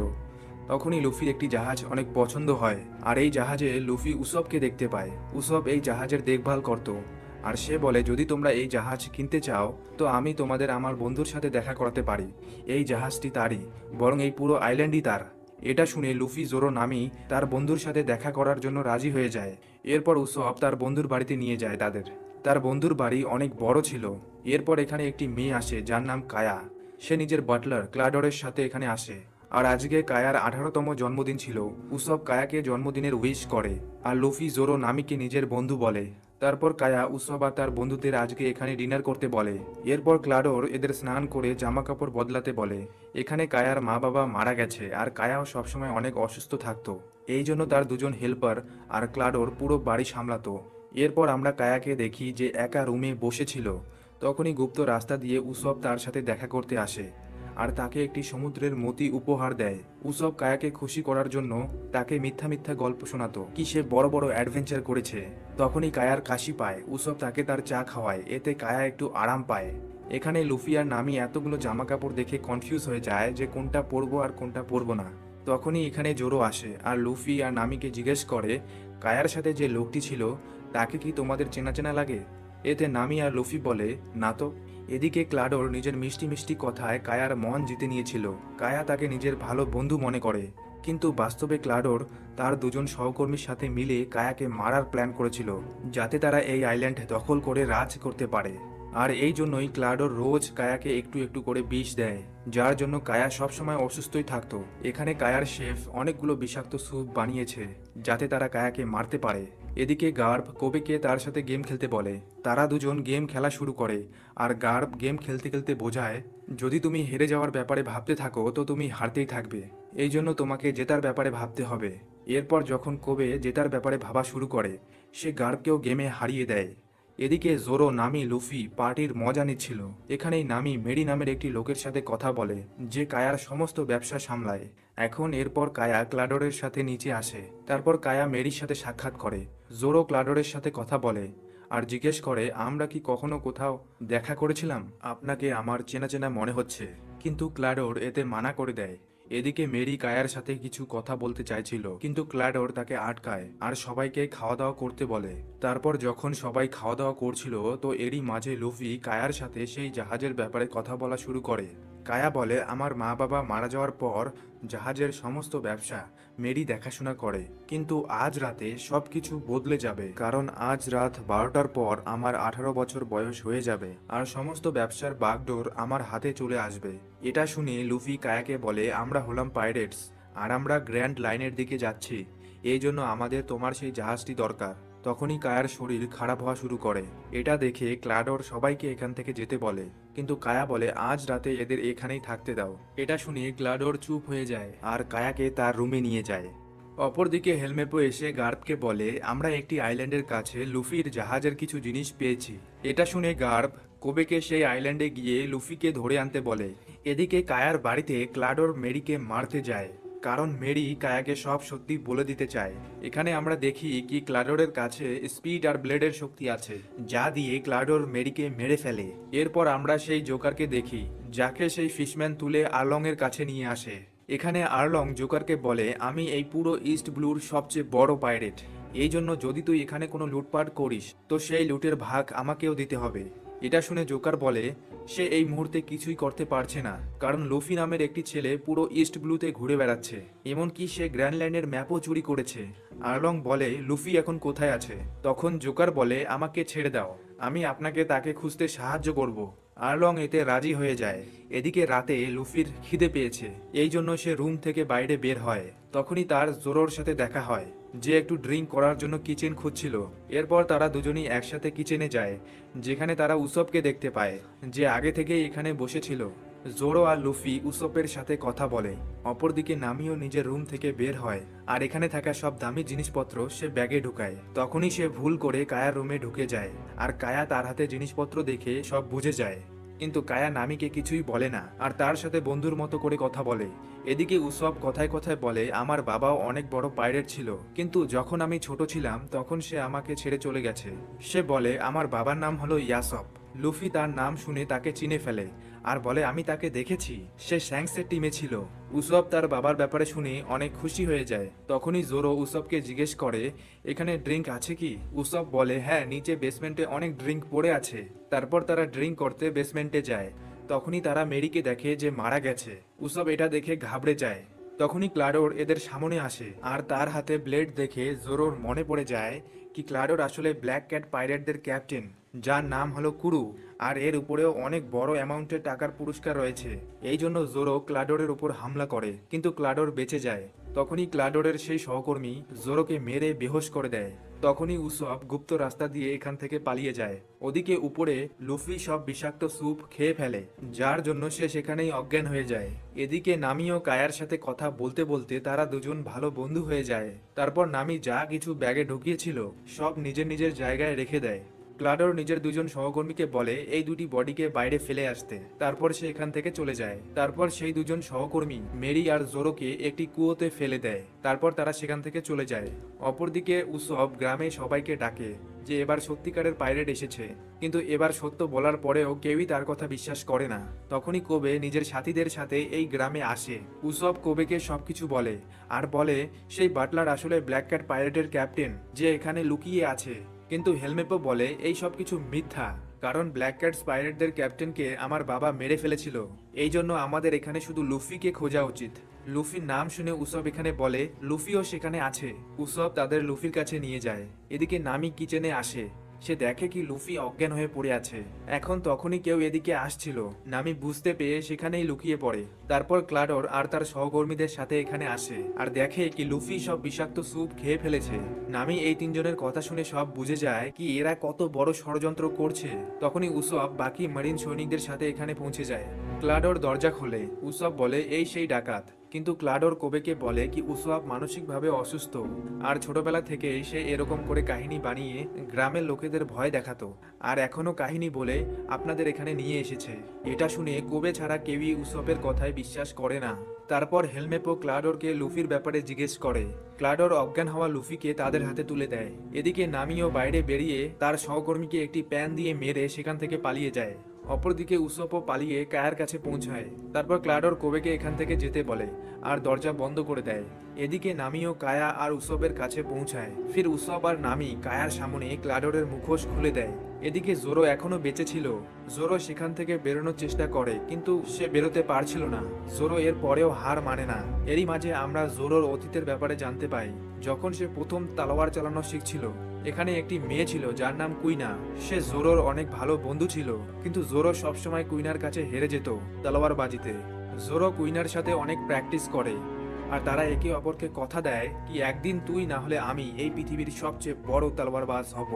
তখনই লুফির একটি জাহাজ অনেক পছন্দ হয় আর এই জাহাজে লুফি উসবকে দেখতে পায়। উসব এই জাহাজের দেখভাল করত আর সে বলে যদি তোমরা এই জাহাজ কিনতে চাও তো আমি তোমাদের আমার বন্ধুর সাথে দেখা করাতে পারি। এই জাহাজটি তারই, বরং এই পুরো আইল্যান্ডই তার। এটা শুনে লুফি জোরো নামি তার বন্ধুর সাথে দেখা করার জন্য রাজি হয়ে যায়। এরপর উসব তার বন্ধুর বাড়িতে নিয়ে যায় তার বন্ধুর বাড়ি অনেক বড় ছিল। এরপর এখানে একটি মেয়ে আসে যার নাম কায়া। সে নিজের বাটলার ক্লাডরের সাথে এখানে আসে আর আজকে কায়ার 18তম জন্মদিন ছিল। উসব কায়াকে জন্মদিনের উইশ করে আর লুফি জোরো নামিকে নিজের বন্ধু বলে। তারপর কায়া উসব আর তার বন্ধুদের আজকে এখানে ডিনার করতে বলে। এরপর ক্লাডোর এদের স্নান করে জামা কাপড় বদলাতে বলে। এখানে কায়ার মা বাবা মারা গেছে আর কায়াও সবসময় অনেক অসুস্থ থাকতো, এই জন্য তার দুজন হেল্পার আর ক্লাডোর পুরো বাড়ি সামলাতো। এরপর আমরা কায়াকে দেখি যে একা রুমে বসেছিল। তখনই গুপ্ত রাস্তা দিয়ে উসব তার সাথে দেখা করতে আসে আর তাকে একটি সমুদ্রের মতি উপহার দেয়। উসব কায়াকে খুশি করার জন্য তাকে মিথ্যা মিথ্যা গল্প শোনাতো কি সে বড় বড় অ্যাডভেঞ্চার করেছে। তখনই কায়ার কাশি পায়। উসব তাকে তার চা খাওয়ায়, এতে কায়া একটু আরাম পায়। এখানে লুফি আর নামি এতগুলো জামা কাপড় দেখে কনফিউজ হয়ে যায় যে কোনটা পরবো আর কোনটা পরবো না। তখনই এখানে জোরো আসে আর লুফি আর নামিকে জিজ্ঞেস করে কায়ার সাথে যে লোকটি ছিল তাকে কি তোমাদের চেনা চেনা লাগে? এতে নামি আর লুফি বলে না তো। এদিকে ক্লাডোর নিজের মিষ্টি মিষ্টি কথায় কায়ার মন জিতে নিয়েছিল। কায়া তাকে নিজের ভালো বন্ধু মনে করে, কিন্তু বাস্তবে ক্লাডোর তার দুজন সহকর্মীর সাথে মিলে কায়াকে মারার প্ল্যান করেছিল, যাতে তারা এই আইল্যান্ড দখল করে রাজ করতে পারে। আর এই জন্যই ক্লাডোর রোজ কায়াকে একটু একটু করে বিষ দেয়, যার জন্য কায়া সবসময় অসুস্থই থাকতো। এখানে কায়ার শেফ অনেকগুলো বিষাক্ত স্যুপ বানিয়েছে যাতে তারা কায়াকে মারতে পারে। এদিকে গার্ব কোবেকে তার সাথে গেম খেলতে বলে। তারা দুজন গেম খেলা শুরু করে আর গার্ব গেম খেলতে খেলতে বোঝায় যদি তুমি হেরে যাওয়ার ব্যাপারে ভাবতে থাকো তো তুমি হারতেই থাকবে, এই জন্য তোমাকে জেতার ব্যাপারে ভাবতে হবে। এরপর যখন কোবে জেতার ব্যাপারে ভাবা শুরু করে সে গার্বকেও গেমে হারিয়ে দেয়। এদিকে জোরো নামি লুফি পার্টির মজা নিচ্ছিল। এখানেই নামি মেরি নামের একটি লোকের সাথে কথা বলে যে কায়ার সমস্ত ব্যবসা সামলায়। এরপর কায়া ক্লাডোরের সাথে নিচে আসে। তারপর কায়া মেরির সাথে সাক্ষাৎ করে। জোরো ক্লাডোরের সাথে কথা বলে আর জিজ্ঞেস করে আমরা কি কখনো কোথাও দেখা করেছিলাম? আপনাকে আমার চেনা চেনা মনে হচ্ছে। কিন্তু ক্লাডোর এতে মানা করে দেয়। এদিকে মেরি কায়ার সাথে কিছু কথা বলতে চাইছিল, কিন্তু ক্লাডোর তাকে আটকায় আর সবাইকে খাওয়া দাওয়া করতে বলে। তারপর যখন সবাই খাওয়া দাওয়া করছিল তো এরই মাঝে লুফি কায়ার সাথে সেই জাহাজের ব্যাপারে কথা বলা শুরু করে। কায়া বলে আমার মা বাবা মারা যাওয়ার পর জাহাজের সমস্ত ব্যবসা মেরি দেখাশোনা করে, কিন্তু আজ রাতে সবকিছু বদলে যাবে, কারণ আজ রাত 12টার পর আমার 18 বছর বয়স হয়ে যাবে আর সমস্ত ব্যবসার বাগডোর আমার হাতে চলে আসবে। এটা শুনে লুফি কায়াকে বলে আমরা হলাম পাইরেটস আর আমরা গ্র্যান্ড লাইনের দিকে যাচ্ছি, এই জন্য আমাদের তোমার সেই জাহাজটি দরকার। তখনই কায়ার শরীর খারাপ হওয়া শুরু করে। এটা দেখে ক্লাডোর সবাইকে এখান থেকে যেতে বলে, কিন্তু কায়া বলে আজ রাতে এদের এখানেই থাকতে দাও। এটা শুনে ক্লাডোর চুপ হয়ে যায় আর কায়াকে তার রুমে নিয়ে যায়। অপরদিকে হেলমেপো এসে গার্বকে বলে, আমরা একটি আইল্যান্ডের কাছে লুফির জাহাজের কিছু জিনিস পেয়েছি। এটা শুনে গার্ব কোবেকে সেই আইল্যান্ডে গিয়ে লুফিকে ধরে আনতে বলে। এদিকে কায়ার বাড়িতে ক্লাডোর মেরিকে মারতে যায়, কারণ মেরি কায়াকে সব সত্যি বলে দিতে চায়। এখানে আমরা দেখি কি ক্লাডোরের কাছে স্পিড আর ব্লেডের শক্তি আছে, যা দিয়ে ক্লাডোর মেরিকে মেরে ফেলে। এরপর আমরা সেই জোকারকে দেখি, যাকে সেই ফিশম্যান তুলে আর্লং এর কাছে নিয়ে আসে। এখানে আর্লং জোকারকে বলে, আমি এই পুরো ইস্ট ব্লুর সবচেয়ে বড় পাইরেট, এই জন্য যদি তুই এখানে কোনো লুটপাট করিস তো সেই লুটের ভাগ আমাকেও দিতে হবে। এটা শুনে জোকার বলে সে এই মুহূর্তে কিছুই করতে পারছে না, কারণ লুফি নামের একটি ছেলে পুরো ইস্ট ব্লুতে ঘুরে বেড়াচ্ছে, এমনকি সে গ্র্যান্ডল্যান্ডের ম্যাপও চুরি করেছে। আর্লং বলে লুফি এখন কোথায় আছে? তখন জোকার বলে, আমাকে ছেড়ে দাও, আমি আপনাকে তাকে খুঁজতে সাহায্য করব। আর্লং এতে রাজি হয়ে যায়। এদিকে রাতে লুফির খিদে পেয়েছে, এই জন্য সে রুম থেকে বাইরে বের হয়। তখনই তার জোরোর সাথে দেখা হয়, যে একটু ড্রিঙ্ক করার জন্য কিচেন খুঁজছিল। এরপর তারা দুজনেই একসাথে কিচেনে যায়, যেখানে তারা উসবকে দেখতে পায়, যে আগে থেকেই এখানে বসেছিল। জোরো আর লুফি উসবের সাথে কথা বলে। অপরদিকে নামিও নিজের রুম থেকে বের হয় আর এখানে থাকা সব দামি জিনিসপত্র সে ব্যাগে ঢুকায়। তখনই সে ভুল করে কায়ার রুমে ঢুকে যায়, আর কায়া তার হাতে জিনিসপত্র দেখে সব বুঝে যায়। কিন্তু কায়া নামিকে কিছুই বলে না আর তার সাথে বন্ধুর মতো করে কথা বলে। এদিকে উসব কথায় কথায় বলে, আমার বাবাও অনেক বড় পাইরেট ছিল, কিন্তু যখন আমি ছোট ছিলাম তখন সে আমাকে ছেড়ে চলে গেছে। সে বলে আমার বাবার নাম হলো ইয়াসপ। লুফি তার নাম শুনে তাকে চিনে ফেলে আর বলে, আমি তাকে দেখেছি, সে শ্যাংসের টিমে ছিল। উসব তার বাবার ব্যাপারে শুনে অনেক খুশি হয়ে যায়। তখনই জোরো উসবকে জিজ্ঞেস করে, এখানে ড্রিঙ্ক আছে কি? উসব বলে, হ্যাঁ, নিচে বেসমেন্টে অনেক ড্রিঙ্ক পড়ে আছে। তারপর তারা ড্রিঙ্ক করতে বেসমেন্টে যায়। তখনই তারা মেরিকে দেখে যে মারা গেছে। উসব এটা দেখে ঘাবড়ে যায়। তখনই ক্লাডোর এদের সামনে আসে আর তার হাতে ব্লেড দেখে জোরোর মনে পড়ে যায় কি ক্লাডোর আসলে ব্ল্যাক ক্যাট পাইরেটদের ক্যাপ্টেন, যার নাম হলো কুরু, আর এর উপরেও অনেক বড় অ্যামাউন্টের টাকার পুরস্কার রয়েছে। এই জন্য জোরো ক্লাডোরের উপর হামলা করে, কিন্তু ক্লাডোর বেঁচে যায়। তখনই ক্লাডোরের সেই সহকর্মী জোরোকে মেরে বেহোশ করে দেয়। তখনই উসব গুপ্ত রাস্তা দিয়ে এখান থেকে পালিয়ে যায়। ওদিকে উপরে লুফি সব বিষাক্ত স্যুপ খেয়ে ফেলে, যার জন্য সে সেখানেই অজ্ঞান হয়ে যায়। এদিকে নামি ও কায়ার সাথে কথা বলতে বলতে তারা দুজন ভালো বন্ধু হয়ে যায়। তারপর নামি যা কিছু ব্যাগে ঢুকিয়েছিল সব নিজের নিজের জায়গায় রেখে দেয়। ক্লাডোর নিজের দুজন সহকর্মীকে বলে এই দুটি বডিকে বাইরে ফেলে আসতে, তারপর সে এখান থেকে চলে যায়। তারপর সেই দুজন সহকর্মী মেরি আর জোরোকে একটি কুয়োতে ফেলে দেয়। তারপর তারা সেখান থেকে চলে যায়। অপরদিকে উসব গ্রামে সবাইকে ডাকে যে এবার সত্যিকারের পাইরেট এসেছে, কিন্তু এবার সত্য বলার পরেও কেউই তার কথা বিশ্বাস করে না। তখনই কোবে নিজের সাথীদের সাথে এই গ্রামে আসে। উসব কোবেকে সবকিছু বলে আর বলে সেই বাটলার আসলে ব্ল্যাক ক্যাট পাইরেটের ক্যাপ্টেন, যে এখানে লুকিয়ে আছে। কিন্তু হেলমেপো বলে এই সব কিছু মিথ্যা, কারণ ব্ল্যাক ক্যাটস পাইরেটদের ক্যাপ্টেনকে আমার বাবা মেরে ফেলেছিল। এই জন্য আমাদের এখানে শুধু লুফিকে খোঁজা উচিত। লুফির নাম শুনে উসব এখানে বলে লুফিও সেখানে আছে। উসব তাদের লুফির কাছে নিয়ে যায়। এদিকে নামি কিচেনে আসে, সে দেখে কি লুফি অজ্ঞান হয়ে পড়ে আছে। এখন তখনই কেউ এদিকে আসছিল, নামি বুঝতে পেরে সেখানেই লুকিয়ে পড়ে। তারপর ক্লাডোর আর তার সহকর্মীদের সাথে এখানে আসে আর দেখে কি লুফি সব বিষাক্ত স্যুপ খেয়ে ফেলেছে। নামি এই তিনজনের কথা শুনে সব বুঝে যায় কি এরা কত বড় ষড়যন্ত্র করছে। তখনই উসব বাকি মারিন সৈনিকদের সাথে এখানে পৌঁছে যায়। ক্লাডোর দরজা খোলে। উসব বলে এই সেই ডাকাত, কিন্তু ক্লাডোর কোবেকে বলে কি উসব মানসিকভাবে অসুস্থ আর ছোটবেলা থেকে সে এরকম করে কাহিনী বানিয়ে গ্রামের লোকেদের ভয় দেখাতো, আর এখনো কাহিনী বলে আপনাদের এখানে নিয়ে এসেছে। এটা শুনে কোবে ছাড়া কেউই উসবের কথায় বিশ্বাস করে না। তারপর হেলমেপো ক্লাডোরকে লুফির ব্যাপারে জিজ্ঞেস করে। ক্লাডোর অজ্ঞান হওয়া লুফিকে তাদের হাতে তুলে দেয়। এদিকে নামিও বাইরে বেরিয়ে তার সহকর্মীকে একটি প্যান দিয়ে মেরে সেখান থেকে পালিয়ে যায়। অপরদিকে উসবও পালিয়ে কায়ার কাছে পৌঁছায়। তারপর ক্লাডোর কোবেকে এখান থেকে যেতে বলে আর দরজা বন্ধ করে দেয়। এদিকে নামিও কায়া আর উসবের কাছে পৌঁছায়। ফির উসব আর নামি কায়ার সামনে ক্লাডোরের মুখোশ খুলে দেয়। এদিকে জোরো এখনো বেঁচে ছিল। জোরো সেখান থেকে বেরোনোর চেষ্টা করে, কিন্তু সে বেরোতে পারছিল না। জোরো এর পরেও হার মানে না। এরই মাঝে আমরা জোরোর অতীতের ব্যাপারে জানতে পাই। যখন সে প্রথম তালোয়ার চালানো শিখছিল, এখানে একটি মেয়ে ছিল যার নাম কুইনা। সে জোরোর অনেক ভালো বন্ধু ছিল, কিন্তু জোরো সবসময় কুইনার কাছে হেরে যেত তালোয়ার বাজিতে। জোরো কুইনার সাথে অনেক প্র্যাকটিস করে, আর তারা একে অপরকে কথা দেয় কি একদিন তুই না হলে আমি এই পৃথিবীর সবচেয়ে বড় তলোয়ারবাজ হব।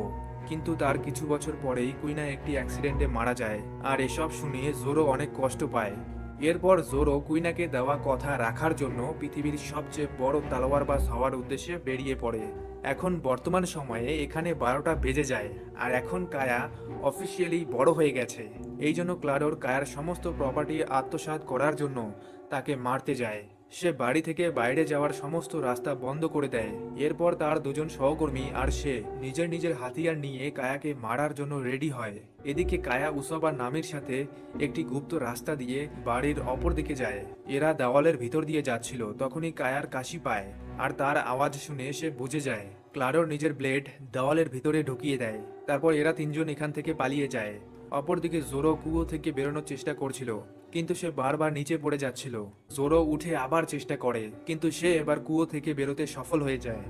কিন্তু তার কিছু বছর পরেই কুইনা একটি অ্যাক্সিডেন্টে মারা যায়, আর এসব শুনে জোরো অনেক কষ্ট পায়। এরপর জোরো কুইনাকে দেওয়া কথা রাখার জন্য পৃথিবীর সবচেয়ে বড় তলোয়ারবাজ হওয়ার উদ্দেশ্যে বেরিয়ে পড়ে। এখন বর্তমান সময়ে এখানে 12টা বেজে যায়, আর এখন কায়া অফিসিয়ালি বড় হয়ে গেছে। এই জন্য ক্লাডোর কায়ার সমস্ত প্রপার্টি আত্মসাৎ করার জন্য তাকে মারতে যায়। সে বাড়ি থেকে বাইরে যাওয়ার সমস্ত রাস্তা বন্ধ করে দেয়। এরপর তার দুজন সহকর্মী আর সে নিজের নিজের হাতিয়ার নিয়ে কায়াকে মারার জন্য রেডি হয়। এদিকে কায়া উসব আর নামির সাথে একটি গুপ্ত রাস্তা দিয়ে বাড়ির অপর দিকে যায়। এরা দেওয়ালের ভিতর দিয়ে যাচ্ছিল, তখনই কায়ার কাশি পায়, আর তার আওয়াজ শুনে সে বুঝে যায়। ক্লাডোর নিজের ব্লেড দেওয়ালের ভিতরে ঢুকিয়ে দেয়। তারপর এরা তিনজন এখান থেকে পালিয়ে যায়। অপরদিকে জোরো কুয়ো থেকে বেরোনোর চেষ্টা করছিল, কিন্তু সে বারবার নিচে পড়ে যাচ্ছিল। জোরো উঠে আবার চেষ্টা করে, কিন্তু সে এবার কুয়ো থেকে বেরোতে সফল হয়ে যায়।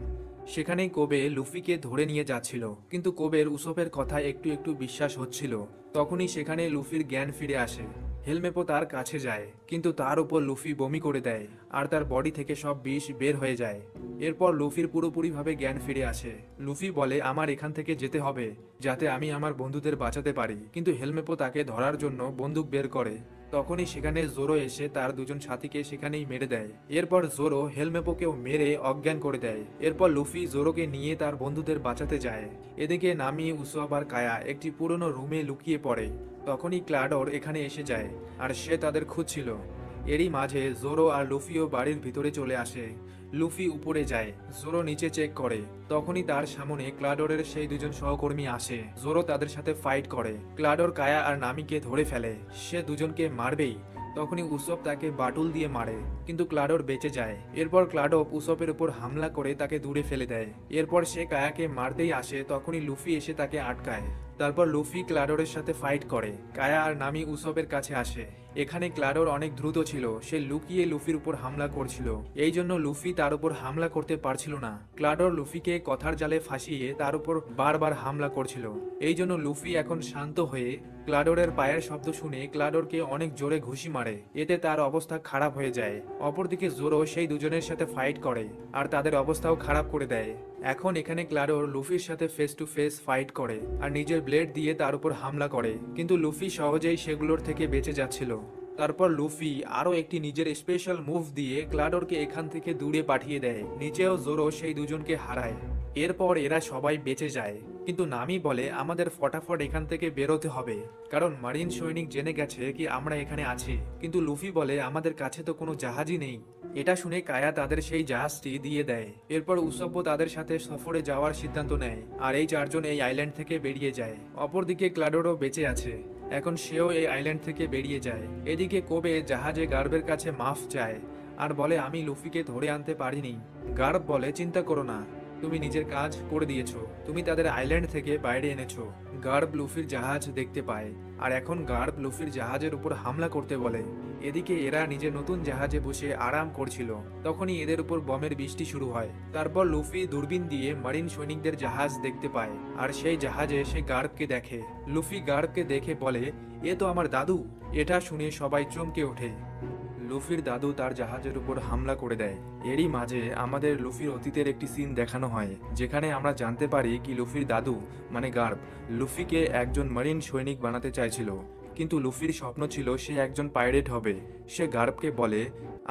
সেখানেই কোবে লুফিকে ধরে নিয়ে যাচ্ছিল, কিন্তু কোবের উসপের কথা একটু একটু বিশ্বাস হচ্ছিল। তখনই সেখানে লুফির জ্ঞান ফিরে আসে। হেলমেপো তার কাছে যায়, কিন্তু তার উপর লুফি বমি করে দেয়, আর তার বডি থেকে সব বিষ বের হয়ে যায়। এরপর লুফির পুরোপুরিভাবে জ্ঞান ফিরে আসে। লুফি বলে আমার এখান থেকে যেতে হবে, যাতে আমি আমার বন্ধুদের বাঁচাতে পারি, কিন্তু হেলমেপো তাকে ধরার জন্য বন্দুক বের করে। তখনই সেখানে জোরো এসে তার দুজন সাথীকে সেখানেই মেরে দেয়। এরপর জোরো হেলমেপোকেও মেরে অজ্ঞান করে দেয়। এরপর লুফি জোরোকে নিয়ে তার বন্ধুদের বাঁচাতে যায়। এদিকে নামি, উসোব আর কায়া একটি পুরনো রুমে লুকিয়ে পড়ে। তখনই ক্লাডোর এখানে এসে যায়, আর সে তাদের খুঁজছিল। এরই মাঝে জোরো আর লুফিও বাড়ির ভিতরে চলে আসে। লুফি উপরে যায়, জোরো নিচে চেক করে। তখনই তার সামনে ক্লাডোরের সেই দুজন সহকর্মী আসে। জোরো তাদের সাথে ফাইট করে। ক্লাডোর কায়া আর নামিকে ধরে ফেলে। সে দুজনকে মারবেই, তখনই উসব তাকে বাটুল দিয়ে মারে, কিন্তু ক্লাডোর বেঁচে যায়। এরপর ক্লাডো উসবের উপর হামলা করে তাকে দূরে ফেলে দেয়। এরপর সে কায়াকে মারতেই আসে, তখনই লুফি এসে তাকে আটকায়। তারপর লুফি ক্লাডোরের সাথে ফাইট করে। কায়া আর নামি উসবের কাছে আসে। এখানে ক্লাডোর অনেক দ্রুত ছিল, সে লুকিয়ে লুফির উপর হামলা করছিল। এই জন্য লুফি তার উপর হামলা করতে পারছিল না। ক্লাডোর লুফিকে কথার জালে ফাঁসিয়ে তার উপর বারবার হামলা করছিল। এই জন্য লুফি এখন শান্ত হয়ে ক্লাডোরের পায়ের শব্দ শুনে ক্লাডোরকে অনেক জোরে ঘুষি মারে। এতে তার অবস্থা খারাপ হয়ে যায়। অপরদিকে জোরো সেই দুজনের সাথে ফাইট করে, আর তাদের অবস্থাও খারাপ করে দেয়। এখন এখানে ক্লাডোর লুফির সাথে ফেস টু ফেস ফাইট করে, আর নিজের ব্লেড দিয়ে তার উপর হামলা করে, কিন্তু লুফি সহজেই সেগুলোর থেকে বেঁচে যাচ্ছিল। তারপর লুফি আরো একটি নিজের স্পেশাল মুভ দিয়ে ক্লাডোরকে এখান থেকে দূরে পাঠিয়ে দেয়। নিচেও জোরো সেই দুজনকে হারায়। এরপর এরা সবাই বেঁচে যায়, কিন্তু নামি বলে আমাদের ফটাফট এখান থেকে বেরোতে হবে, কারণ মারিন সৈনিক জেনে গেছে কি আমরা এখানে আছি। কিন্তু লুফি বলে আমাদের কাছে তো কোনো জাহাজই নেই। এটা শুনে কায়া তাদের সেই জাহাজটি দিয়ে দেয়। এরপর উসব্য তাদের সাথে সফরে যাওয়ার সিদ্ধান্ত নেয়, আর এই চারজন এই আইল্যান্ড থেকে বেরিয়ে যায়। অপরদিকে ক্লাডোরও বেঁচে আছে, এখন সেও এই আইল্যান্ড থেকে বেরিয়ে যায়। এদিকে কোবে জাহাজে গার্বের কাছে মাফ চায়, আর বলে আমি লুফিকে ধরে আনতে পারিনি। গার্ব বলে চিন্তা করো না, তুমি নিজের কাজ করে দিয়েছো, তুমি তাদের আইল্যান্ড থেকে বাইরে এনেছো। গার্ব লুফির জাহাজ দেখতে পায়, আর এখন গার্ব লুফির জাহাজের উপর হামলা করতে বলে। এদিকে এরা নিজের নতুন জাহাজে বসে আরাম করছিল, তখনই এদের উপর বমের বৃষ্টি শুরু হয়। তারপর লুফি দূরবীন দিয়ে মারিন সৈনিকদের জাহাজ দেখতে পায়, আর সেই জাহাজে সে গার্বকে দেখে। লুফি গার্বকে দেখে বলে এ তো আমার দাদু। এটা শুনে সবাই চমকে ওঠে। লুফির দাদু তার জাহাজের উপর হামলা করে দেয়। এরই মাঝে আমাদের লুফির অতীতের একটি সিন দেখানো হয়, যেখানে আমরা জানতে পারি কি লুফির দাদু মানে গার্ব লুফিকে একজন মারিন সৈনিক বানাতে চাইছিল, কিন্তু লুফির স্বপ্ন ছিল সে একজন পাইরেট হবে। সে গার্বকে বলে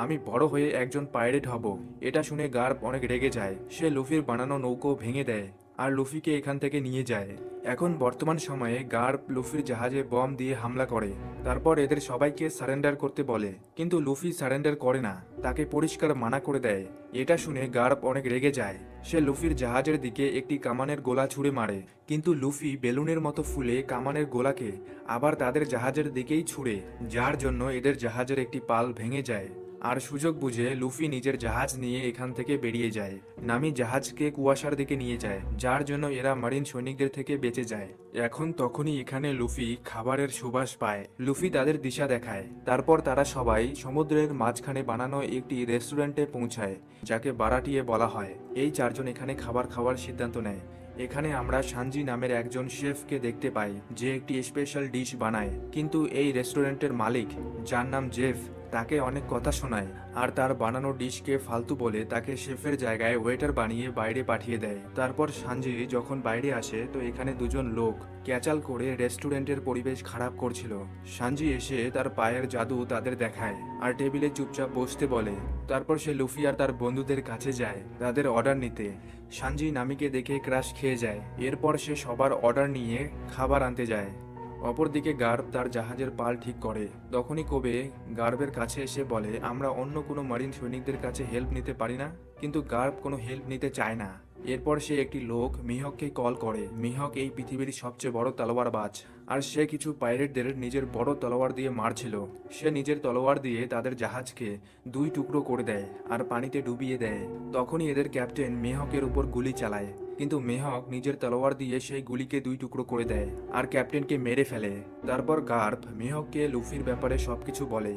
আমি বড় হয়ে একজন পাইরেট হব। এটা শুনে গার্ব অনেক রেগে যায়। সে লুফির বানানো নৌকো ভেঙে দেয়, আর লুফিকে এখান থেকে নিয়ে যায়। এখন বর্তমান সময়ে গার্ব লুফির জাহাজে বম দিয়ে হামলা করে। তারপর এদের সবাইকে সারেন্ডার করতে বলে, কিন্তু লুফি সারেন্ডার করে না, তাকে পরিষ্কার মানা করে দেয়। এটা শুনে গার্ব অনেক রেগে যায়। সে লুফির জাহাজের দিকে একটি কামানের গোলা ছুঁড়ে মারে, কিন্তু লুফি বেলুনের মতো ফুলে কামানের গোলাকে আবার তাদের জাহাজের দিকেই ছুঁড়ে, যার জন্য এদের জাহাজের একটি পাল ভেঙে যায়। আর সুযোগ বুঝে লুফি নিজের জাহাজ নিয়ে এখান থেকে বেরিয়ে যায়। নামি জাহাজকে কুয়াশার দিকে নিয়ে যায়, যার জন্য এরা মারিন সৈনিকদের থেকে বেঁচে যায়। এখন তখনই এখানে লুফি খাবারের সুবাস পায়। লুফি তাদের দিশা দেখায়। তারপর তারা সবাই সমুদ্রের মাঝখানে বানানো একটি রেস্টুরেন্টে পৌঁছায়, যাকে বারাটিয়ে বলা হয়। এই চারজন এখানে খাবার খাওয়ার সিদ্ধান্ত নেয়। এখানে আমরা সানজি নামের একজন শেফকে দেখতে পাই, যে একটি স্পেশাল ডিশ বানায়। কিন্তু এই রেস্টুরেন্টের মালিক, যার নাম জেফ, তাকে অনেক কথা শোনায় আর তার বানানো ডিশকে ফালতু বলে তাকে শেফের জায়গায় ওয়েটার বানিয়ে বাইরে পাঠিয়ে দেয়। তারপর সানজি যখন বাইরে আসে তো এখানে দুজন লোক ক্যাচাল করে রেস্টুরেন্টের পরিবেশ খারাপ করছিল। সানজি এসে তার পায়ের জাদু তাদের দেখায় আর টেবিলে চুপচাপ বসতে বলে। তারপর সে লুফি আর তার বন্ধুদের কাছে যায় তাদের অর্ডার নিতে। সানজি নামিকে দেখে ক্রাশ খেয়ে যায়। এরপর সে সবার অর্ডার নিয়ে খাবার আনতে যায়। অপরদিকে গার্ব তার জাহাজের পাল ঠিক করে। তখনই কোবে গার্বের কাছে এসে বলে, আমরা অন্য কোনো মারিন সৈনিকদের কাছে হেল্প নিতে পারি না? কিন্তু গার্ব কোনো হেল্প নিতে চায় না। এরপর সে একটি লোক মিহককে কল করে। মিহক এই পৃথিবীর সবচেয়ে বড় তলোয়ারবাজ আর সে কিছু পাইরেটদের নিজের বড় তলোয়ার দিয়ে মারছিল। সে নিজের তলোয়ার দিয়ে তাদের জাহাজকে দুই টুকরো করে দেয় আর পানিতে ডুবিয়ে দেয়। তখনই এদের ক্যাপ্টেন মেহকের উপর গুলি চালায়, কিন্তু মেহক নিজের তলোয়ার দিয়ে সেই গুলিকে দুই টুকরো করে দেয় আর ক্যাপ্টেনকে মেরে ফেলে। তারপর গার্ব মেহককে লুফির ব্যাপারে সবকিছু বলে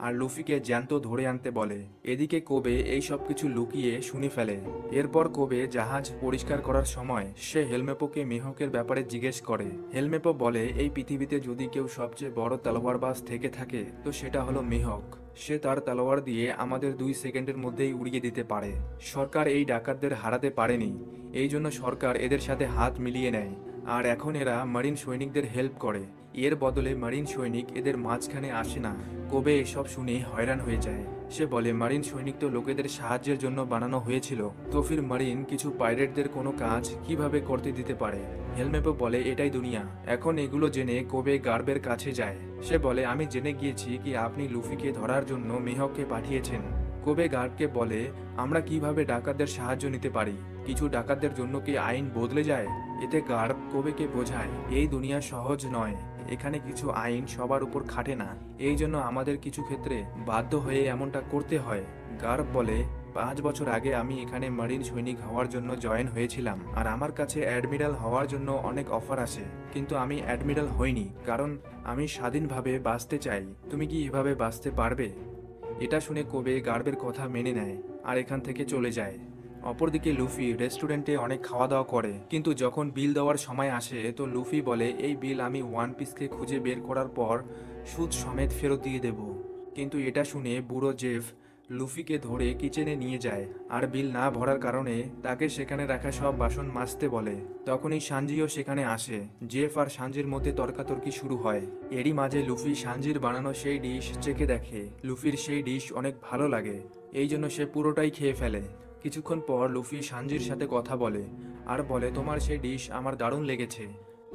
আর লুফিকে জ্যান্ত ধরে আনতে বলে। এদিকে কোবে এই সব কিছু লুকিয়ে শুনে ফেলে। এরপর কোবে জাহাজ পরিষ্কার করার সময় সে হেলমেপোকে মেহকের ব্যাপারে জিজ্ঞেস করে। হেলমেপো বলে, এই পৃথিবীতে যদি কেউ সবচেয়ে বড় তলোয়ারবাজ থেকে থাকে তো সেটা হলো মেহক। সে তার তলোয়ার দিয়ে আমাদের 2 সেকেন্ডের মধ্যেই উড়িয়ে দিতে পারে। সরকার এই ডাকাতদের হারাতে পারেনি, এই জন্য সরকার এদের সাথে হাত মিলিয়ে নেয় আর এখন এরা মারিন সৈনিকদের হেল্প করে। এর বদলে মারিন সৈনিক এদের মাঝখানে আসে না। কোবে এসব শুনে হয়রান হয়ে যায়। সে বলে, মারিন সৈনিক তো লোকেদের সাহায্যের জন্য বানানো হয়েছিল, তো ফির মারিন কিছু পাইরেটদের কোনো কাজ কিভাবে করতে দিতে পারে? হেলমেপো বলে, এটাই দুনিয়া। এখন এগুলো জেনে কোবে গার্বের কাছে যায়। সে বলে, আমি জেনে গিয়েছি কি আপনি লুফিকে ধরার জন্য মেহককে পাঠিয়েছেন। কোবে গার্বকে বলে, আমরা কিভাবে ডাকাতদের সাহায্য নিতে পারি? কিছু ডাকাতদের জন্য কি আইন বদলে যায়? এতে গার্ব কোবেকে বোঝায়, এই দুনিয়া সহজ নয়, এখানে কিছু আইন সবার উপর খাটে না, এই জন্য আমাদের কিছু ক্ষেত্রে বাধ্য হয়ে এমনটা করতে হয়। গার্ব বলে, 5 বছর আগে আমি এখানে মারিন সৈনিক হওয়ার জন্য জয়েন হয়েছিলাম আর আমার কাছে অ্যাডমিরাল হওয়ার জন্য অনেক অফার আসে, কিন্তু আমি অ্যাডমিরাল হইনি কারণ আমি স্বাধীনভাবে বাঁচতে চাই। তুমি কি এভাবে বাঁচতে পারবে? এটা শুনে কোবে গার্বের কথা মেনে নেয় আর এখান থেকে চলে যায়। অপরদিকে লুফি রেস্টুরেন্টে অনেক খাওয়া দাওয়া করে, কিন্তু যখন বিল দেওয়ার সময় আসে তো লুফি বলে, এই বিল আমি ওয়ান পিসকে খুঁজে বের করার পর সুদ সমেত ফেরত দিয়ে দেব। কিন্তু এটা শুনে বুড়ো জেফ লুফিকে ধরে কিচেনে নিয়ে যায় আর বিল না ভরার কারণে তাকে সেখানে রাখা সব বাসন মাজতে বলে। তখনই সানজিও সেখানে আসে। জেফ আর সানজির মধ্যে তর্কাতর্কি শুরু হয়। এরই মাঝে লুফি সানজির বানানো সেই ডিশ চেখে দেখে। লুফির সেই ডিশ অনেক ভালো লাগে, এই জন্য সে পুরোটাই খেয়ে ফেলে। কিছুক্ষণ পর লুফি সানজির সাথে কথা বলে আর বলে, তোমার সেই ডিশ আমার দারুণ লেগেছে।